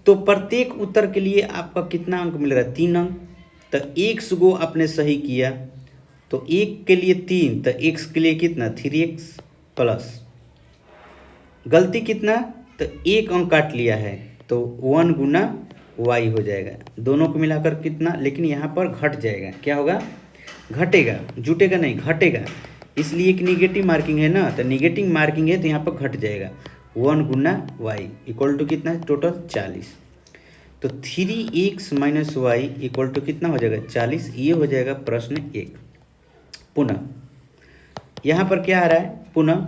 तो प्रत्येक उत्तर के लिए आपका कितना अंक मिल रहा है? 3 अंक। तो x गो आपने सही किया तो एक के लिए 3, तो x के लिए कितना 3x प्लस गलती कितना, तो 1 अंक काट लिया है तो 1 गुना y हो जाएगा। दोनों को मिलाकर कितना, लेकिन यहाँ पर घट जाएगा, क्या होगा? घटेगा, जुटेगा नहीं, घटेगा। इसलिए एक निगेटिव मार्किंग है ना, तो निगेटिव मार्किंग है तो यहाँ पर घट जाएगा। 1 गुना y इक्वल टू कितना है? टोटल 40। तो 3x minus y equal to कितना हो जाएगा? 40। ये हो जाएगा प्रश्न 1। पुनः यहाँ पर क्या आ रहा है? पुनः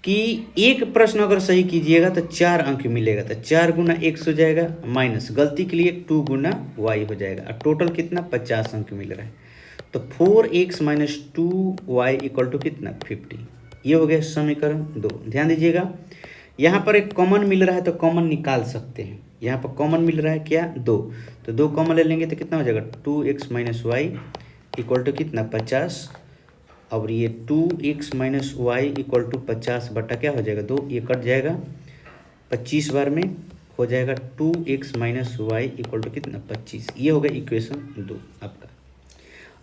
कि एक प्रश्न अगर सही कीजिएगा तो 4 अंक मिलेगा, तो 4 गुना x हो जाएगा माइनस गलती के लिए 2 गुना y हो जाएगा, और टोटल कितना 50 अंक मिल रहा है। तो 4x minus 2y equal to कितना 50। ये हो गया समीकरण 2। ध्यान दीजिएगा, यहाँ पर एक कॉमन मिल रहा है तो कॉमन निकाल सकते हैं। यहाँ पर कॉमन मिल रहा है क्या? 2, तो 2 कॉमन ले लेंगे तो कितना हो जाएगा? 2x minus y equal to कितना 50। और ये 2x minus y equal to 50 बटा क्या हो जाएगा? 2, ये कट जाएगा 25 बार में, हो जाएगा 2x minus y equal to कितना 25। ये हो गया इक्वेशन 2 आपका।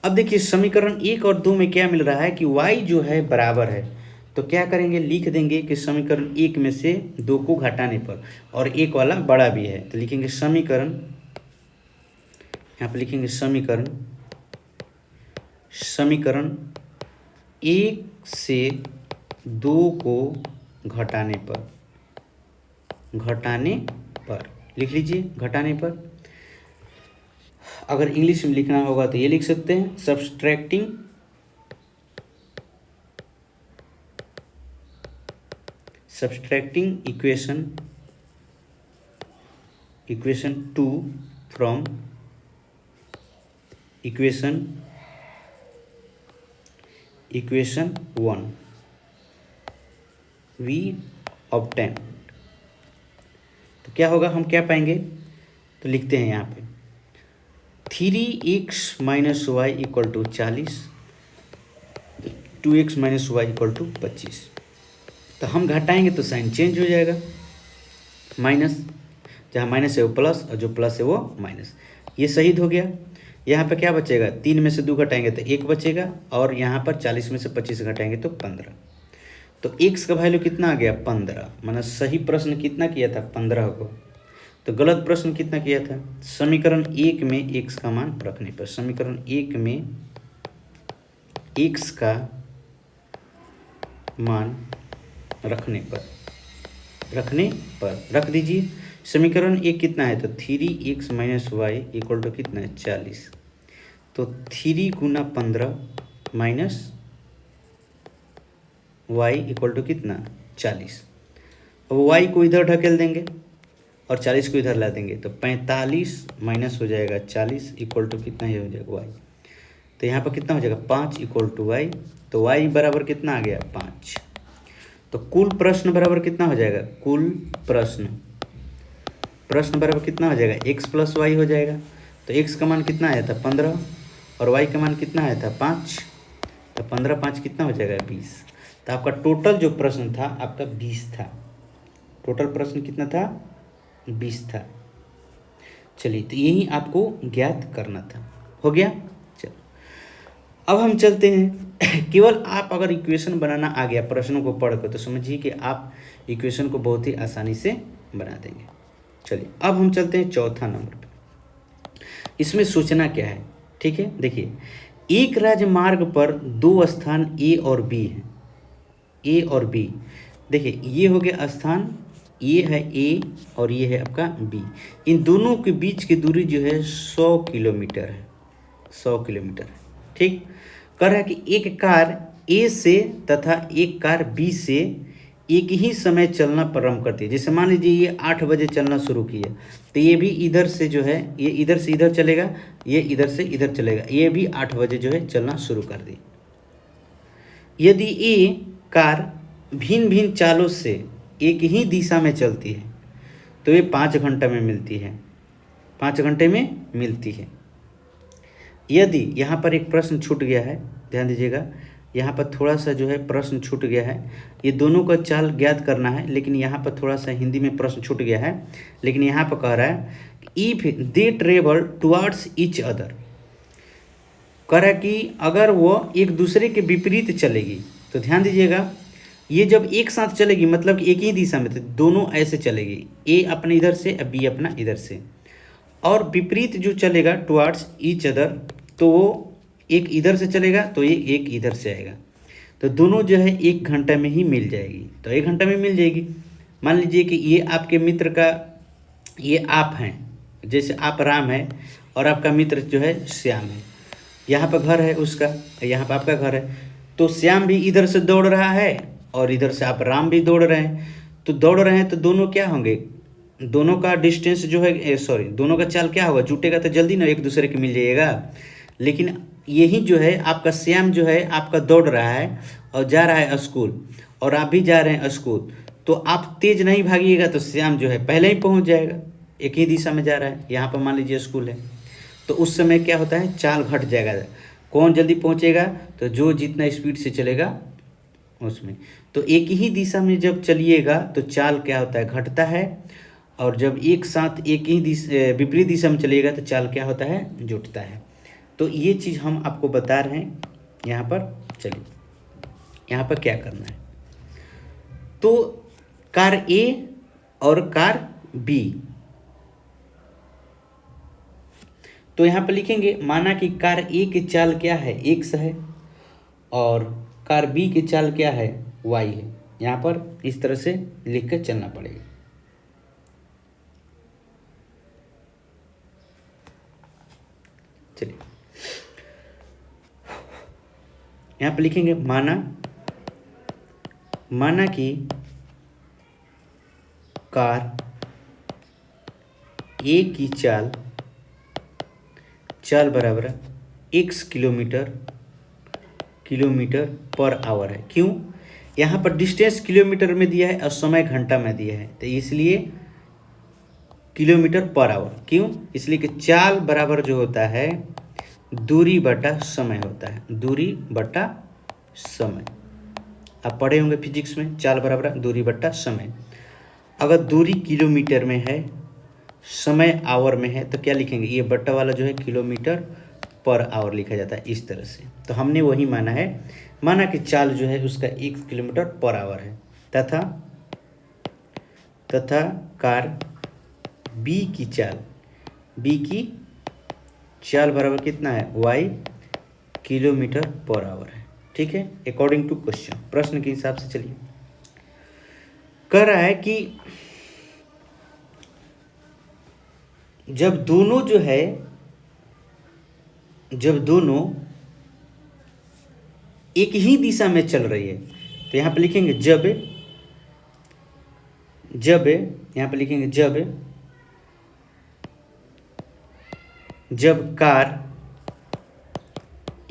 अब देखिए समीकरण 1 और 2 में क्या मिल रहा है कि y जो है बराबर है, तो क्या करेंगे? लिख देंगे कि समीकरण 1 में से 2 को घटाने पर, और एक वाला बड़ा भी है तो लिखेंगे समीकरण, यहाँ पर लिखेंगे समीकरण 1 से 2 को घटाने पर लिख लीजिए, घटाने पर। अगर इंग्लिश में लिखना होगा तो ये लिख सकते हैं subtracting equation 2 from equation 1 we obtain. तो क्या होगा? हम क्या पाएंगे? तो लिखते हैं यहाँ पे 3x minus y equal to 40, 2x minus y equal to 25। तो हम घटाएंगे तो साइन चेंज हो जाएगा, माइनस, जहाँ माइनस है वो प्लस और जो प्लस है वो माइनस। ये शहीद हो गया। यहाँ पे क्या बचेगा? 3 में से 2 घटाएंगे तो 1 बचेगा, और यहाँ पर 40 में से 25 घटाएंगे तो 15। तो x का वैल्यू कितना आ गया? 15। माना सही प्रश्न कितना किया था? 15 को। तो गलत प्रश्न कितना किया था? समीकरण 1 में x का मान रखने पर, समीकरण 1 में x का मान रखने पर रख दीजिए। समीकरण 1 कितना है? तो 3x minus y equal to कितना है? 40। तो 3 गुना 15 माइनस y इक्वल टू कितना? 40। अब y को इधर ढकेल देंगे और 40 को इधर ला देंगे, तो 45 माइनस हो जाएगा 40 इक्वल टू कितना ही हो जाएगा? y। तो यहाँ पर कितना हो जाएगा? 5 इक्वल टू y। तो y बराबर कितना आ गया? 5। तो कुल प्रश्न बराबर कितना हो जाएगा? कुल प्रश्न बराबर कितना हो जाएगा? x प्लस वाई हो जाएगा। तो x का मान कितना आया था? 15, और y का मान कितना आया था? 5। तो 15 5 कितना हो जाएगा? 20। तो आपका टोटल जो प्रश्न था आपका 20 था। टोटल प्रश्न कितना था? 20 था। चलिए, तो यही आपको ज्ञात करना था। हो गया? चलो अब हम चलते हैं। केवल आप अगर इक्वेशन बनाना आ गया प्रश्नों को पढ़कर, तो समझिए कि आप इक्वेशन को बहुत ही आसानी से बना देंगे। चलिए अब हम चलते हैं चौथा नंबर पे। इसमें सोचना क्या है? ठीक है, देखिए एक राजमार्ग पर 2 स्थान A और B हैं। A और B, देखिए ये हो गया स्थान, ये है A और ये है आपका B। इन दोनों के बीच की दूरी जो है 100 किलोमीटर है, 100 किलोमीटर है। ठीक, कह रहा है कि एक कार A से तथा एक कार B से एक ही समय चलना प्रारंभ करती है। जैसे मान लीजिए ये 8 बजे चलना शुरू किया, तो ये भी इधर से जो है, ये इधर से इधर चलेगा, ये इधर से इधर चलेगा, ये भी 8 बजे जो है चलना शुरू कर दी। यदि ये कार भिन्न भिन्न चालों से एक ही दिशा में चलती है तो ये 5 घंटे में मिलती है, 5 घंटे में मिलती है। यदि यहाँ पर एक प्रश्न छूट गया है, ध्यान दीजिएगा, यहाँ पर थोड़ा सा जो है प्रश्न छूट गया है। ये दोनों का चाल ज्ञात करना है, लेकिन यहाँ पर थोड़ा सा हिंदी में प्रश्न छूट गया है। लेकिन यहाँ पर कह रहा है if they travel towards each other, कह रहा है कि अगर वो एक दूसरे के विपरीत चलेगी, तो ध्यान दीजिएगा, ये जब एक साथ चलेगी मतलब कि एक ही दिशा में, तो दोनों ऐसे चलेगी, ए अपने इधर से और बी अपना इधर से। और विपरीत जो चलेगा टुवर्ड्स ईच अदर, तो वो एक इधर से चलेगा तो ये एक इधर से आएगा, तो दोनों जो है 1 घंटे में ही मिल जाएगी। तो 1 घंटे में मिल जाएगी। मान लीजिए कि ये आपके मित्र का, ये आप हैं, जैसे आप राम है और आपका मित्र जो है श्याम है, यहाँ पर घर है उसका, यहाँ पर आपका घर है, तो श्याम भी इधर से दौड़ रहा है और इधर से आप राम भी दौड़ रहे हैं। तो दौड़ रहे हैं तो दोनों क्या होंगे, दोनों का डिस्टेंस जो है, सॉरी, दोनों का चाल क्या होगा, जुटेगा तो जल्दी ना एक दूसरे के मिल जाइएगा। लेकिन यही जो है आपका श्याम जो है आपका दौड़ रहा है और जा रहा है स्कूल, और आप भी जा रहे हैं स्कूल, तो आप तेज नहीं भागिएगा तो श्याम जो है पहले ही पहुंच जाएगा, एक ही दिशा में जा रहा है। यहाँ पर मान लीजिए स्कूल है, तो उस समय क्या होता है, चाल घट जाएगा। कौन जल्दी पहुंचेगा, तो जो जितना स्पीड से चलेगा उसमें। तो एक ही दिशा में जब चलिएगा तो चाल क्या होता है, घटता है, और जब एक साथ एक ही विपरीत दिशा में चलिएगा तो चाल क्या होता है, जुटता है। तो ये चीज़ हम आपको बता रहे हैं यहाँ पर। चलिए यहाँ पर क्या करना है, तो कार ए और कार बी, तो यहाँ पर लिखेंगे, माना कि कार ए की चाल क्या है, x है, और कार बी की चाल क्या है, y है। यहाँ पर इस तरह से लिख कर चलना पड़ेगा। चलिए यहाँ पर लिखेंगे, माना कि कार ए की चाल बराबर x किलोमीटर पर आवर है। क्यों, यहाँ पर डिस्टेंस किलोमीटर में दिया है और समय घंटा में दिया है, तो इसलिए किलोमीटर पर आवर। क्यों, इसलिए कि चाल बराबर जो होता है दूरी बटा समय होता है, दूरी बटा समय। आप पढ़े होंगे फिजिक्स में, चाल बराबर दूरी बटा समय। अगर दूरी किलोमीटर में है, समय आवर में है, तो क्या लिखेंगे, ये बटा वाला जो है किलोमीटर पर आवर लिखा जाता है इस तरह से। तो हमने वही माना है, माना कि चाल जो है उसका 1 किलोमीटर पर आवर है, तथा कार बी की चाल बराबर कितना है, y किलोमीटर पर आवर है। ठीक है, अकॉर्डिंग टू क्वेश्चन, प्रश्न के हिसाब से। चलिए, कह रहा है कि जब दोनों एक ही दिशा में चल रही है, तो यहाँ पे लिखेंगे यहाँ पे लिखेंगे जब कार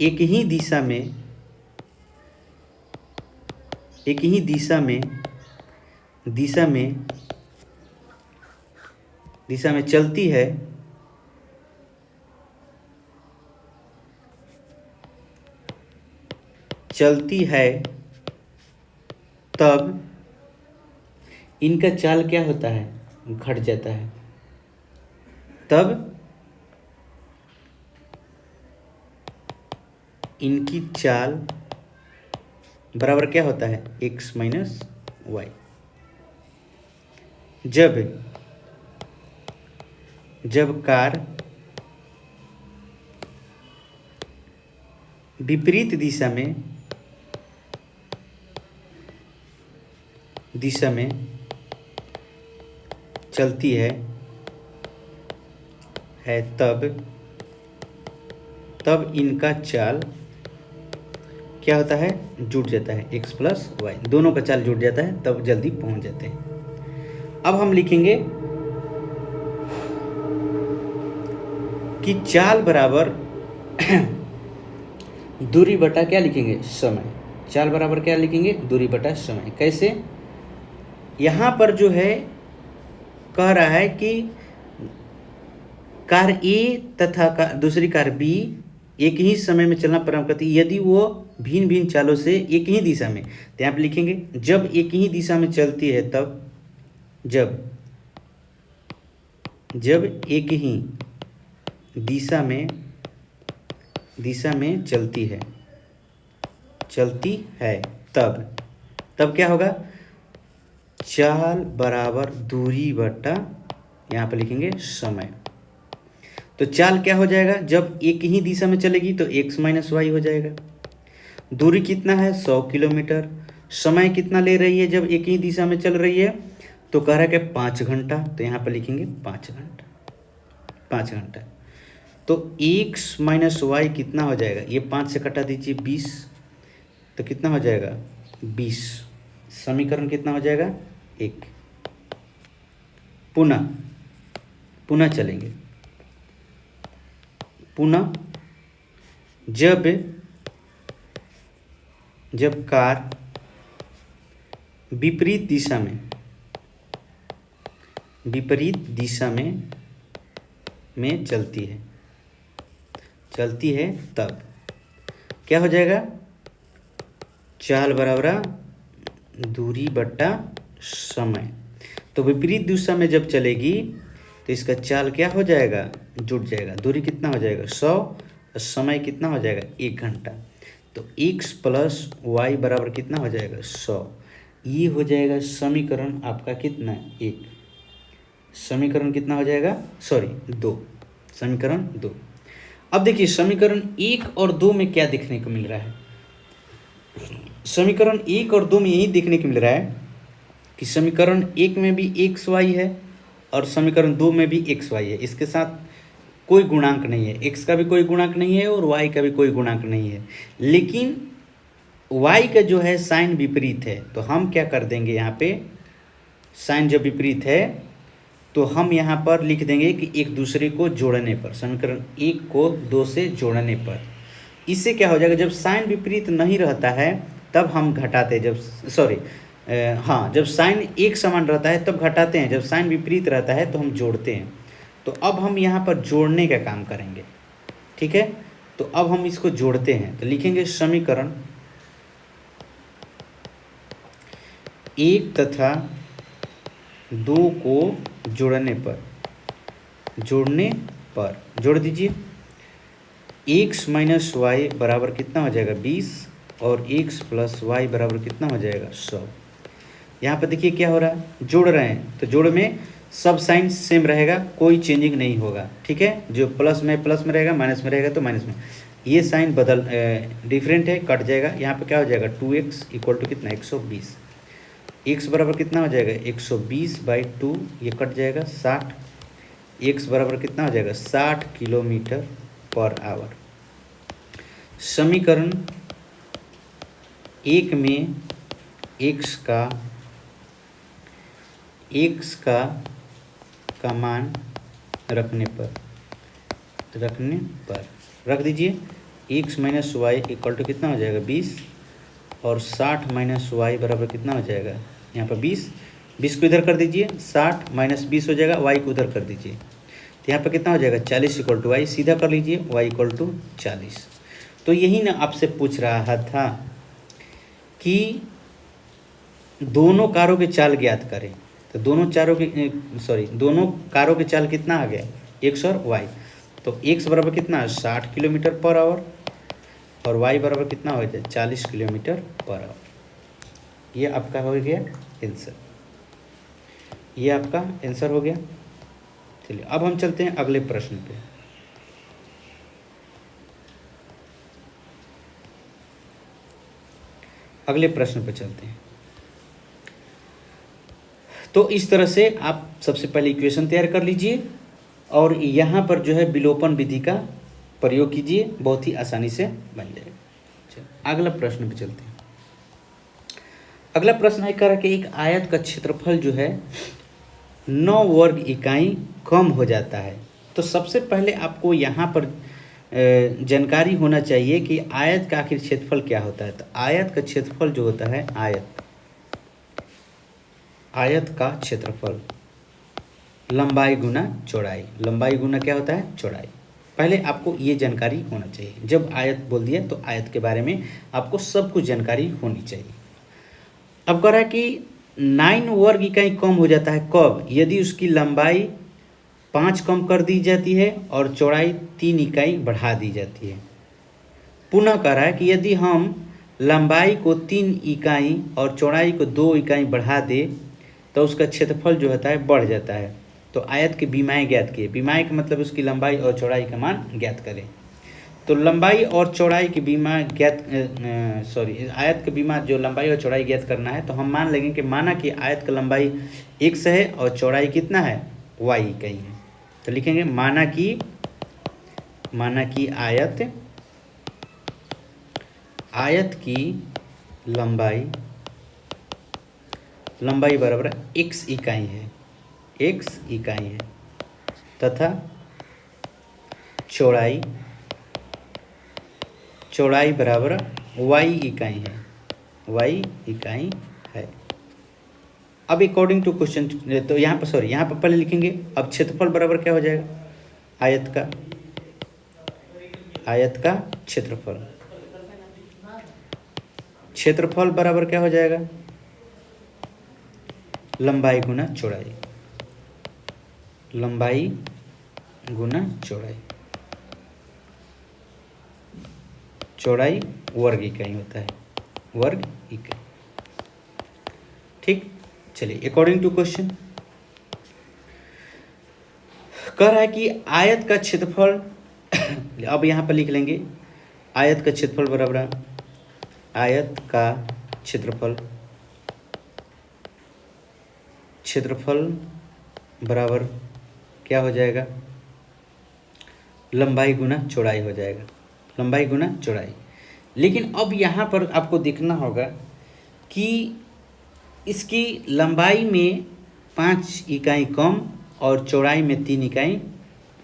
एक ही दिशा में चलती है, तब इनका चाल क्या होता है, घट जाता है। तब इनकी चाल बराबर क्या होता है, x माइनस वाई। जब कार विपरीत दिशा में चलती है तब इनका चाल क्या होता है, जुड़ जाता है x प्लस वाई, दोनों का चाल जुड़ जाता है तब जल्दी पहुंच जाते हैं। अब हम लिखेंगे कि चाल बराबर दूरी बटा क्या लिखेंगे, समय। चाल बराबर क्या लिखेंगे, दूरी बटा समय। कैसे, यहाँ पर जो है कह रहा है कि कार ए तथा दूसरी कार बी एक ही समय में चलना प्रारंभ करती है यदि वो भिन्न भिन्न चालों से एक ही दिशा में, तो यहाँ पे लिखेंगे जब एक ही दिशा में चलती है तब, जब एक ही दिशा में चलती है तब क्या होगा, चाल बराबर दूरी बटा, यहाँ पे लिखेंगे समय। तो चाल क्या हो जाएगा, जब एक ही दिशा में चलेगी तो x माइनस वाई हो जाएगा। दूरी कितना है, 100 किलोमीटर। समय कितना ले रही है जब एक ही दिशा में चल रही है, तो कह रहा है कि 5 घंटा, तो यहाँ पर लिखेंगे 5 घंटा। तो x माइनस वाई कितना हो जाएगा, ये 5 से कटा दीजिए 20, तो कितना हो जाएगा 20। समीकरण कितना हो जाएगा 1। पुनः चलेंगे। पुनः जब कार विपरीत दिशा में चलती है तब क्या हो जाएगा, चाल बराबर दूरी बटा समय। तो विपरीत दिशा में जब चलेगी तो इसका चाल क्या हो जाएगा, जुड़ जाएगा। दूरी कितना हो जाएगा 100, समय कितना हो जाएगा 1 घंटा। तो x प्लस वाई बराबर कितना हो जाएगा 100। ये हो जाएगा समीकरण आपका कितना, 1। समीकरण कितना हो जाएगा, 2। समीकरण 2। अब देखिए समीकरण 1 और 2 में क्या देखने को मिल रहा है। समीकरण 1 और 2 में यही देखने को मिल रहा है कि समीकरण 1 में भी एक्स वाई है और समीकरण 2 में भी एक्स वाई है। इसके साथ कोई गुणांक नहीं है, x का भी कोई गुणांक नहीं है और y का भी कोई गुणांक नहीं है। लेकिन y का जो है साइन विपरीत है, तो हम क्या कर देंगे, यहाँ पे साइन जब विपरीत है तो हम यहाँ पर लिख देंगे कि एक दूसरे को जोड़ने पर, समीकरण 1 को 2 से जोड़ने पर, इससे क्या हो जाएगा, जब साइन विपरीत नहीं रहता है तब हम घटाते, जब साइन एक समान रहता है तब घटाते हैं, जब साइन विपरीत रहता है तो हम जोड़ते हैं। तो अब हम यहाँ पर जोड़ने का काम करेंगे, ठीक है। तो अब हम इसको जोड़ते हैं, तो लिखेंगे समीकरण 1 तथा 2 को जोड़ने पर जोड़ दीजिए। x माइनस वाई बराबर कितना हो जाएगा 20 और x प्लस वाई बराबर कितना हो जाएगा 100। यहाँ पर देखिए क्या हो रहा है, जोड़ रहे हैं तो जोड़ में सब साइन सेम रहेगा, कोई चेंजिंग नहीं होगा, ठीक है। जो प्लस में रहेगा, माइनस में रहेगा तो माइनस में, ये साइन डिफरेंट है, कट जाएगा। यहाँ पे क्या हो जाएगा 2x इक्वल टू कितना 120। x बराबर कितना हो जाएगा 120/2, ये कट जाएगा 60। x बराबर कितना हो जाएगा 60 किलोमीटर पर आवर। समीकरण 1 में x का मान रखने पर रख दीजिए। x minus y equal to कितना हो जाएगा 20 और 60 माइनस वाई बराबर कितना हो जाएगा, यहाँ पर 20 को इधर कर दीजिए, 60 माइनस 20 हो जाएगा, y को उधर कर दीजिए, तो यहाँ पर कितना हो जाएगा 40 इक्वल टू वाई, सीधा कर लीजिए y इक्वल टू 40। तो यही ना आपसे पूछ रहा था कि दोनों कारों के चाल ज्ञात करें, तो दोनों कारों के चाल कितना आ गया x और y। तो x बराबर कितना 60 किलोमीटर पर आवर और y बराबर कितना हो जाए 40 किलोमीटर पर आवर। ये आपका हो गया आंसर, ये आपका आंसर हो गया। चलिए अब हम चलते हैं अगले प्रश्न पे। अगले प्रश्न पे चलते हैं। तो इस तरह से आप सबसे पहले इक्वेशन तैयार कर लीजिए और यहाँ पर जो है विलोपन विधि का प्रयोग कीजिए, बहुत ही आसानी से बन जाएगा। अगला प्रश्न पे चलते हैं। अगला प्रश्न है कह रहा कि एक आयत का क्षेत्रफल जो है 9 वर्ग इकाई कम हो जाता है। तो सबसे पहले आपको यहाँ पर जानकारी होना चाहिए कि आयत का आखिर क्षेत्रफल क्या होता है। तो आयत का क्षेत्रफल जो होता है, आयत का क्षेत्रफल लंबाई गुना चौड़ाई। लंबाई गुना क्या होता है, चौड़ाई। पहले आपको ये जानकारी होना चाहिए। जब आयत बोल दिया तो आयत के बारे में आपको सब कुछ जानकारी होनी चाहिए। अब कह रहा है कि 9 वर्ग इकाई कम हो जाता है कब, यदि उसकी लंबाई 5 कम कर दी जाती है और चौड़ाई 3 इकाई बढ़ा दी जाती है। पुनः कह रहा है कि यदि हम लंबाई को 3 इकाई और चौड़ाई को 2 इकाई बढ़ा दे तो उसका क्षेत्रफल जो होता है बढ़ जाता है। तो आयत के विमाएँ ज्ञात किए। विमाएँ का मतलब उसकी लंबाई और चौड़ाई का मान ज्ञात करें। तो लंबाई और चौड़ाई की बीमा ज्ञात आयत के बीमा जो लंबाई और चौड़ाई ज्ञात करना है, तो हम मान लेंगे कि माना कि आयत का लंबाई x है और चौड़ाई कितना है, y इकाई है। तो लिखेंगे माना कि आयत की लंबाई बराबर x इकाई है तथा चौड़ाई बराबर y इकाई है। अब अकॉर्डिंग टू क्वेश्चन, तो यहाँ पर पहले लिखेंगे। अब क्षेत्रफल बराबर क्या हो जाएगा, आयत का क्षेत्रफल बराबर क्या हो जाएगा, लंबाई गुना चौड़ाई वर्ग इकाई होता है, वर्ग इकाई। ठीक, चलिए अकॉर्डिंग टू क्वेश्चन कह रहा है कि आयत का क्षेत्रफल अब यहाँ पर लिख लेंगे आयत का क्षेत्रफल बराबर आयत का क्षेत्रफल बराबर क्या हो जाएगा, लंबाई गुना चौड़ाई हो जाएगा, लंबाई गुना चौड़ाई। लेकिन अब यहाँ पर आपको देखना होगा कि इसकी लंबाई में 5 इकाई कम और चौड़ाई में 3 इकाई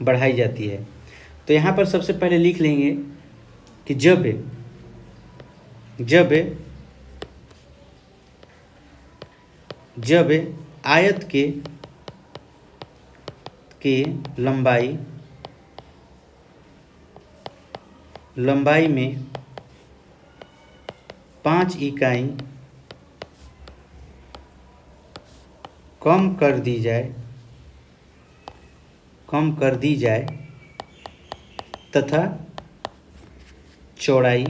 बढ़ाई जाती है। तो यहाँ पर सबसे पहले लिख लेंगे कि जब आयत के लंबाई में 5 इकाई कम कर दी जाए तथा चौड़ाई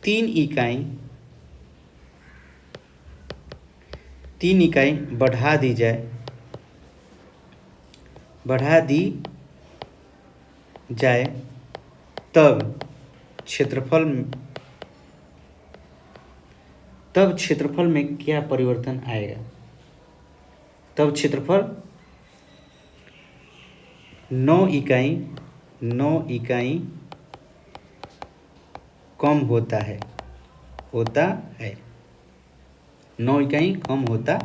3 इकाई बढ़ा दी जाए तब क्षेत्रफल में क्या परिवर्तन आएगा, तब क्षेत्रफल 9 इकाई कम होता है 9 इकाई कम होता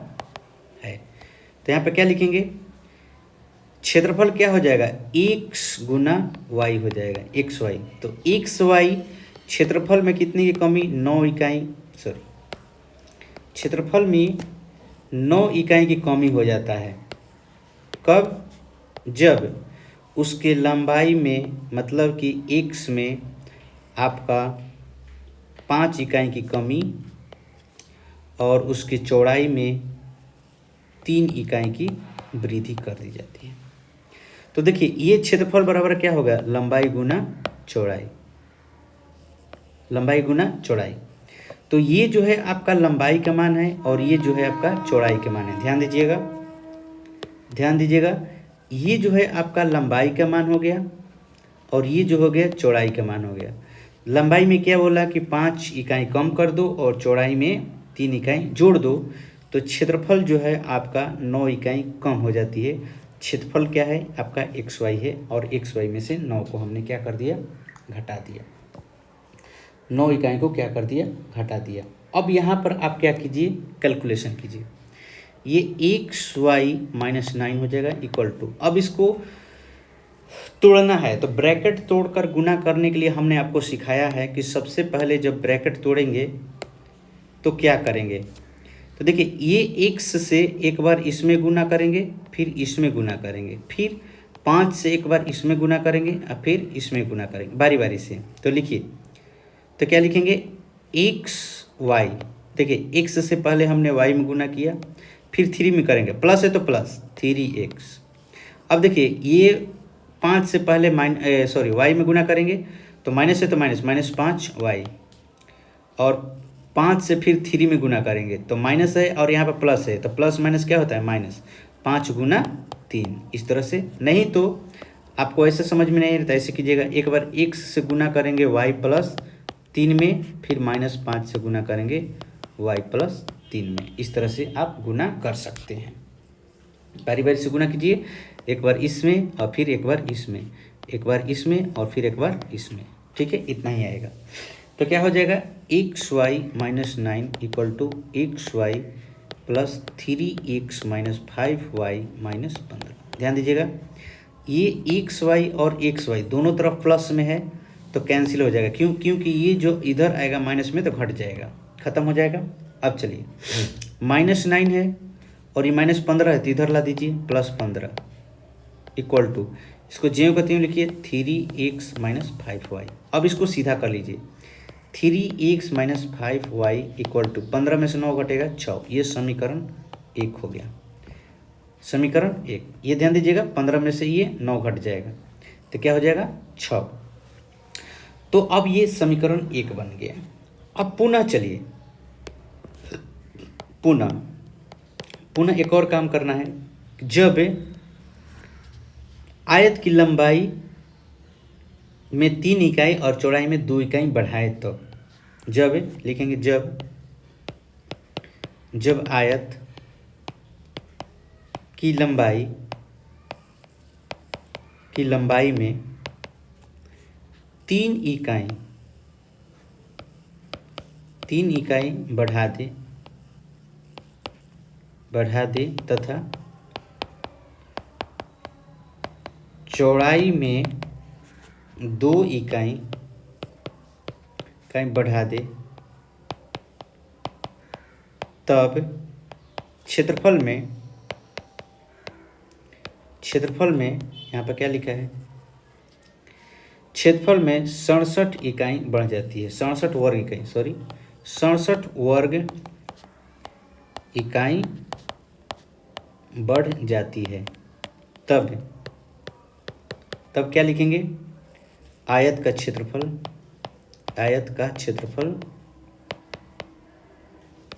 है। तो यहाँ पे क्या लिखेंगे, क्षेत्रफल क्या हो जाएगा, x गुना y हो जाएगा, xy। तो xy क्षेत्रफल में कितने की कमी, 9 इकाई, क्षेत्रफल में 9 इकाई की कमी हो जाता है। कब, जब उसके लंबाई में मतलब कि x में आपका 5 इकाई की कमी और उसकी चौड़ाई में 3 इकाई की वृद्धि कर दी जाती है। तो देखिए ये क्षेत्रफल बराबर क्या होगा, लंबाई गुना चौड़ाई। तो ये जो है आपका लंबाई का मान है और ये जो है आपका चौड़ाई का मान है। ध्यान दीजिएगा, ये जो है आपका लंबाई का मान हो गया और ये जो हो गया चौड़ाई का मान हो गया। लंबाई में क्या बोला कि 5 इकाई कम कर दो और चौड़ाई में 3 इकाई जोड़ दो, तो क्षेत्रफल जो है आपका 9 इकाई कम हो जाती है। क्षेत्रफल क्या है आपका एक्स वाई है, और एक्स वाई में से 9 को हमने क्या कर दिया, घटा दिया, 9 इकाई को क्या कर दिया, घटा दिया। अब यहाँ पर आप क्या कीजिए, कैलकुलेशन कीजिए, ये एक्स वाई माइनस 9 हो जाएगा इक्वल टू, अब इसको तोड़ना है तो ब्रैकेट तोड़कर गुना करने के लिए हमने आपको सिखाया है कि सबसे पहले जब ब्रैकेट तोड़ेंगे तो क्या करेंगे। तो देखिए ये एक्स से एक बार इसमें गुना करेंगे, फिर इसमें गुना करेंगे, फिर 5 से एक बार इसमें गुना करेंगे और फिर इसमें गुना करेंगे बारी बारी से। तो लिखिए, तो क्या लिखेंगे, एक्स वाई, देखिए एक्स से पहले हमने वाई में गुना किया, फिर 3 में करेंगे, प्लस है तो प्लस 3x। अब देखिए ये 5 से पहले वाई में गुना करेंगे तो माइनस है तो माइनस, माइनस 5y, और 5 से फिर 3 में गुना करेंगे तो माइनस है और यहाँ पर प्लस है, तो प्लस माइनस क्या होता है माइनस, 5 गुना 3, इस तरह से। नहीं तो आपको ऐसे समझ में नहीं रहता, ऐसे कीजिएगा, एक बार x से गुना करेंगे y प्लस 3 में, फिर माइनस 5 से गुना करेंगे y प्लस 3 में, इस तरह से आप गुना कर सकते हैं। बारी बारी से गुना कीजिए, एक बार इसमें और फिर एक बार इसमें, एक बार इसमें और फिर एक बार इसमें, ठीक है, इतना ही आएगा। तो क्या हो जाएगा, x y minus 9 equal to x y plus 3x minus 5y minus 15। ध्यान दीजिएगा, ये एक्स वाई और एक्स वाई दोनों तरफ प्लस में है तो कैंसिल हो जाएगा, क्योंकि ये जो इधर आएगा माइनस में तो घट जाएगा, खत्म हो जाएगा। अब चलिए, माइनस 9 है और ये माइनस 15 है तो इधर ला दीजिए प्लस 15 इक्वल टू, इसको ज्यों का त्यों लिखिए 3x माइनस 5y। अब इसको सीधा कर लीजिए, 3x minus 5y equal to 15 में से 9 घटेगा 6, ये समीकरण 1 हो गया, समीकरण 1। ये ध्यान दीजिएगा, 15 में से ये 9 घट जाएगा तो क्या हो जाएगा 6। तो अब ये समीकरण 1 बन गया। अब पुनः चलिए, पुनः एक और काम करना है, जब आयत की लंबाई में 3 इकाई और चौड़ाई में 2 इकाई बढ़ाए तो, जब लिखेंगे, जब आयत की लंबाई में 3 इकाई बढ़ा दे तथा चौड़ाई में 2 इकाई बढ़ा दे, तब क्षेत्रफल में यहाँ पर क्या लिखा है, क्षेत्रफल में 67 इकाई बढ़ जाती है, 67 वर्ग इकाई बढ़ जाती है। तब क्या लिखेंगे, आयत का क्षेत्रफल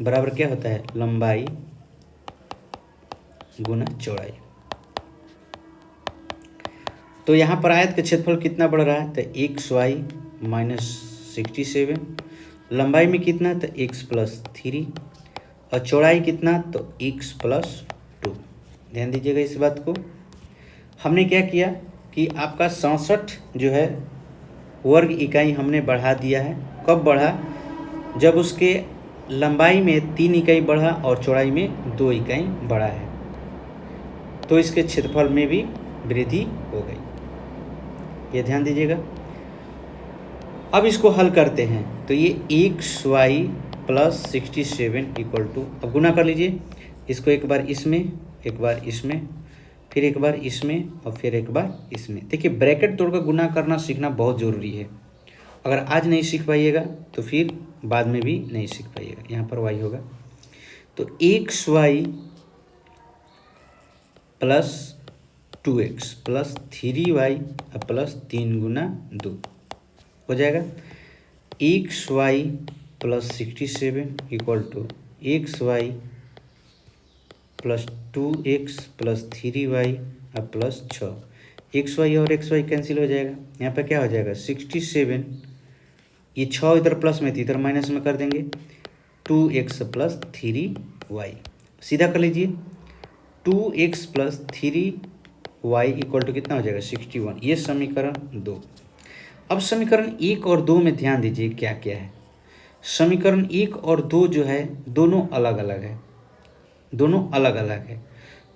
बराबर क्या होता है, लंबाई गुना चौड़ाई। तो यहाँ पर आयत का क्षेत्रफल कितना बढ़ रहा है, तो एक्स वाई माइनस 67, लंबाई में कितना, तो x प्लस 3, और चौड़ाई कितना, तो x प्लस 2। ध्यान दीजिएगा इस बात को। हमने क्या किया कि आपका 67 जो है वर्ग इकाई हमने बढ़ा दिया है। कब बढ़ा, जब उसके लंबाई में 3 इकाई बढ़ा और चौड़ाई में 2 इकाई बढ़ा है, तो इसके क्षेत्रफल में भी वृद्धि हो गई, ये ध्यान दीजिएगा। अब इसको हल करते हैं, तो ये x y plus 67 equal to, अब गुना कर लीजिए, इसको एक बार इसमें, एक बार इसमें, फिर एक बार इसमें और फिर एक बार इसमें। देखिए ब्रैकेट तोड़कर गुना करना सीखना बहुत ज़रूरी है, अगर आज नहीं सीख पाइएगा तो फिर बाद में भी नहीं सीख पाइएगा। यहाँ पर वाई होगा, तो x y plus 2x plus 3y plus 3 गुना 2 हो जाएगा। X y plus 67 equal to x y plus 2x plus 3y plus 6। X y और एक्स वाई कैंसिल हो जाएगा, यहाँ पर क्या हो जाएगा 67, ये 6 इधर प्लस में थी इधर माइनस में कर देंगे, 2x प्लस 3y, सीधा कर लीजिए, 2x plus 3 Y equal to कितना हो जाएगा 61। ये समीकरण 2। अब समीकरण 1 और 2 में ध्यान दीजिए क्या क्या है। समीकरण 1 और 2 जो है दोनों अलग अलग है, दोनों अलग अलग है।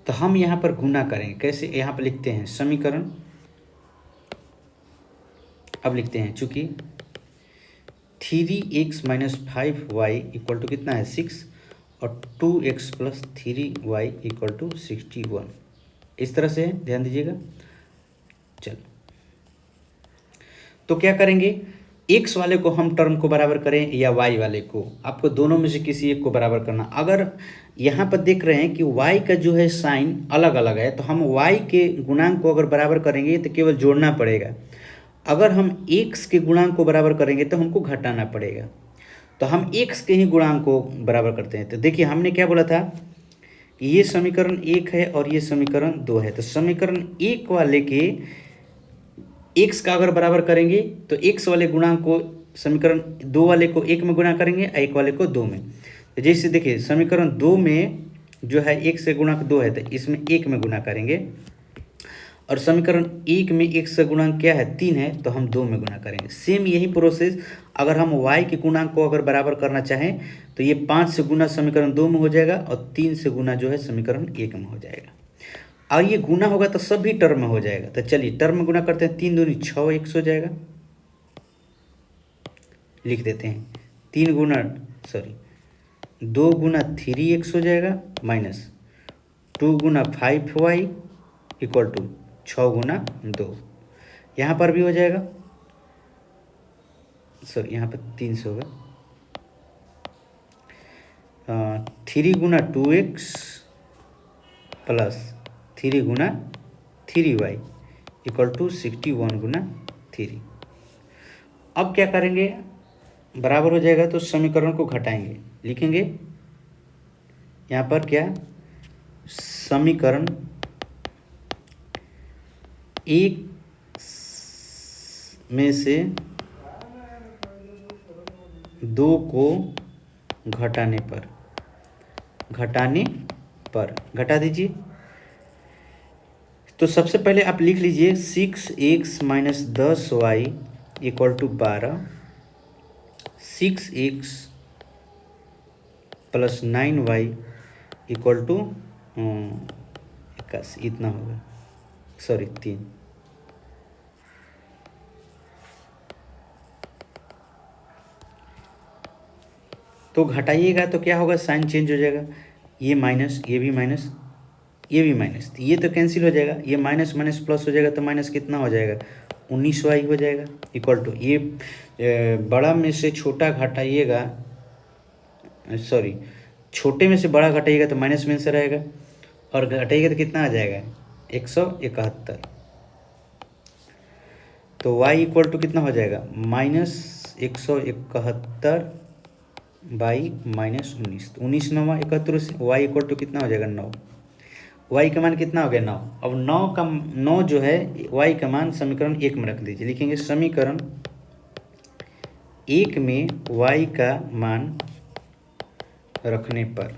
तो हम यहाँ पर गुना करेंगे कैसे, यहाँ पर लिखते हैं समीकरण, अब लिखते हैं चूँकि 3x minus 5y equal to कितना है 6 और 2x plus 3y equal to 61। इस तरह से ध्यान दीजिएगा। चलो तो क्या करेंगे, x वाले को हम टर्म को बराबर करें या y वाले को, आपको दोनों में से किसी एक को बराबर करना। अगर यहाँ पर देख रहे हैं कि y का जो है साइन अलग अलग है, तो हम y के गुणांक को अगर बराबर करेंगे तो केवल जोड़ना पड़ेगा। अगर हम x के गुणांक को बराबर करेंगे तो हमको घटाना पड़ेगा। तो हम x के ही गुणांक को बराबर करते हैं। तो देखिए हमने क्या बोला था कि ये समीकरण 1 है और ये समीकरण 2 है। तो समीकरण 1 वाले के x का अगर बराबर करेंगे तो x वाले गुणांक को समीकरण 2 वाले को 1 में गुणा करेंगे, 1 वाले को 2 में। तो जैसे देखिए समीकरण 2 में जो है x से गुणांक 2 है तो इसमें 1 में गुणा करेंगे, और समीकरण 1 में x से गुणांक क्या है 3 है तो हम 2 में गुणा करेंगे। सेम यही प्रोसेस अगर हम y के गुणांक को अगर बराबर करना चाहें तो ये 5 से गुना समीकरण 2 में हो जाएगा और 3 से गुना जो है समीकरण 1 में हो जाएगा। और ये गुना होगा तो सभी टर्म में हो जाएगा। तो चलिए टर्म में गुना करते हैं, 3 दूनी 6 x हो जाएगा, लिख देते हैं 2 गुना 3x हो जाएगा माइनस 2 गुना 5y इक्वल टू 6 गुना 2। यहाँ पर भी हो जाएगा, सॉरी यहाँ पर 3 से होगा, 3 गुना 2x प्लस 3 गुना 3y इक्वल टू 61 गुना 3। अब क्या करेंगे, बराबर हो जाएगा तो समीकरण को घटाएंगे, लिखेंगे यहाँ पर क्या समीकरण 1 में से 2 को घटाने पर घटा दीजिए। तो सबसे पहले आप लिख लीजिए 6x minus 10y equal to 12, 6x plus 9y equal to 81, इतना होगा, सॉरी 3। तो घटाइएगा तो क्या होगा, साइन चेंज हो जाएगा, ये माइनस, ये भी माइनस, ये भी माइनस, ये तो कैंसिल हो जाएगा, ये माइनस माइनस प्लस हो जाएगा तो माइनस कितना हो जाएगा 19y हो जाएगा इक्वल टू ये बड़ा में से छोटा घटाइएगा, सॉरी छोटे में से बड़ा घटाइएगा तो माइनस में से रहेगा, और घटाइएगा तो कितना आ जाएगा 171। तो y इक्वल टू कितना हो जाएगा -171 बाई -19, तो 19 9 71 से y इक्वल टू कितना हो जाएगा 9। y का मान कितना हो गया 9। अब 9 जो है y का मान समीकरण 1 में रख दीजिए, लिखेंगे समीकरण 1 में y का मान रखने पर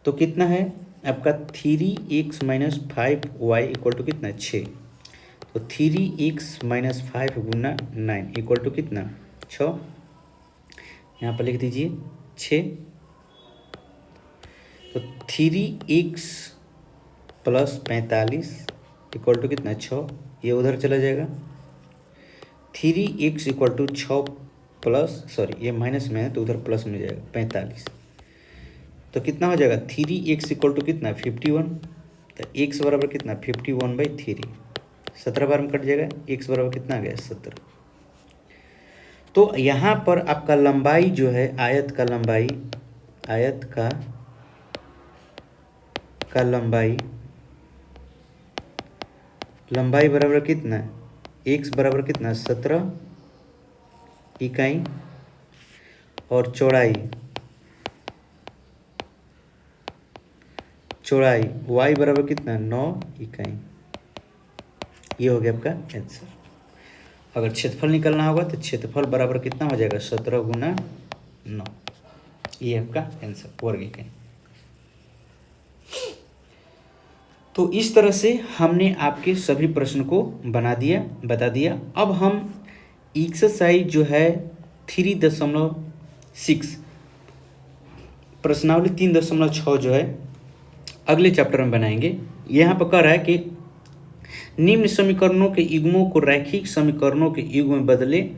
तो कितना है आपका 3x minus 5y equal to कितना 6। तो 3x minus 5 Guna 9 equal to कितना 6, यहाँ पर लिख दीजिए 6। तो 3x प्लस 45 इक्वल टू कितना 6, ये उधर चला जाएगा, 3x equal to 6 plus, sorry ये माइनस में है तो उधर प्लस में जाएगा 45। तो कितना हो जाएगा 3x इक्वल टू कितना 51, तो x बराबर कितना 51/3, 17 बार में कट जाएगा, x बराबर कितना आ गया 17। तो यहाँ पर आपका लंबाई जो है आयत का लंबाई बराबर कितना, x बराबर कितना 17 इकाई, और चौड़ाई y बराबर कितना 9 इकाई। ये हो गया आपका आंसर। अगर क्षेत्रफल निकलना होगा तो क्षेत्रफल बराबर कितना हो जाएगा 17 गुना 9, ये आपका आंसर वर्ग इकाई। तो इस तरह से हमने आपके सभी प्रश्न को बता दिया। अब हम एक्सरसाइज जो है 3.6 प्रश्नावली 3.6 जो है अगले चैप्टर में बनाएंगे। यहाँ पर कह रहा है कि निम्न समीकरणों के युग्मों को रैखिक समीकरणों के युग्म में बदले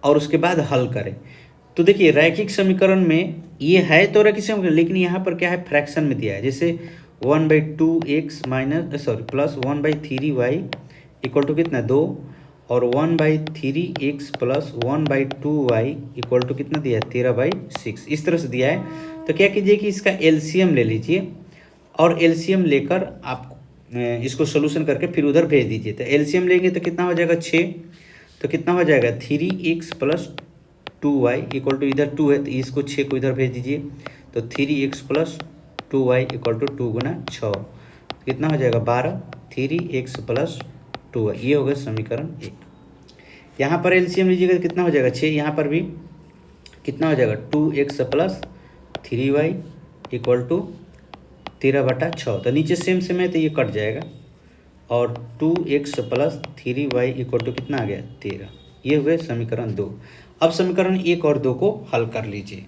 और उसके बाद हल करें। तो देखिए रैखिक समीकरण में ये है तो रैखिक समीकरण, लेकिन यहाँ पर क्या है, फ्रैक्शन में दिया है। जैसे 1/2x plus 1/3y equal to कितना 2 और 1/3x plus 1/2y equal to कितना दिया है 13/6, इस तरह से दिया है। तो क्या कीजिए कि इसका एलसीएम ले लीजिए और एलसीएम लेकर आप इसको सोल्यूशन करके फिर उधर भेज दीजिए। तो एलसीएम लेंगे तो कितना हो जाएगा 6, तो कितना हो जाएगा 3x plus 2y equal to, इधर 2 है तो इसको 6 को इधर भेज दीजिए, तो 3x plus 2y equal to 2 गुना 6, कितना हो जाएगा 12, 3x प्लस 2y, ये हो गया समीकरण 1। यहाँ पर एलसीएम लीजिएगा तो कितना हो जाएगा 6, यहाँ पर भी कितना हो जाएगा 2x plus 3y equal to 13/6, तो नीचे सेम है तो ये कट जाएगा, और 2x plus 3y equal to कितना आ गया 13, ये हुए समीकरण 2। अब समीकरण 1 और 2 को हल कर लीजिए।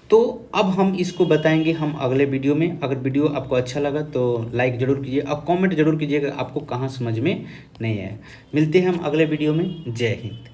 तो अब हम इसको बताएंगे हम अगले वीडियो में। अगर वीडियो आपको अच्छा लगा तो लाइक ज़रूर कीजिए और कमेंट जरूर कीजिएगा आपको कहाँ समझ में नहीं आया। मिलते हैं हम अगले वीडियो में। जय हिंद।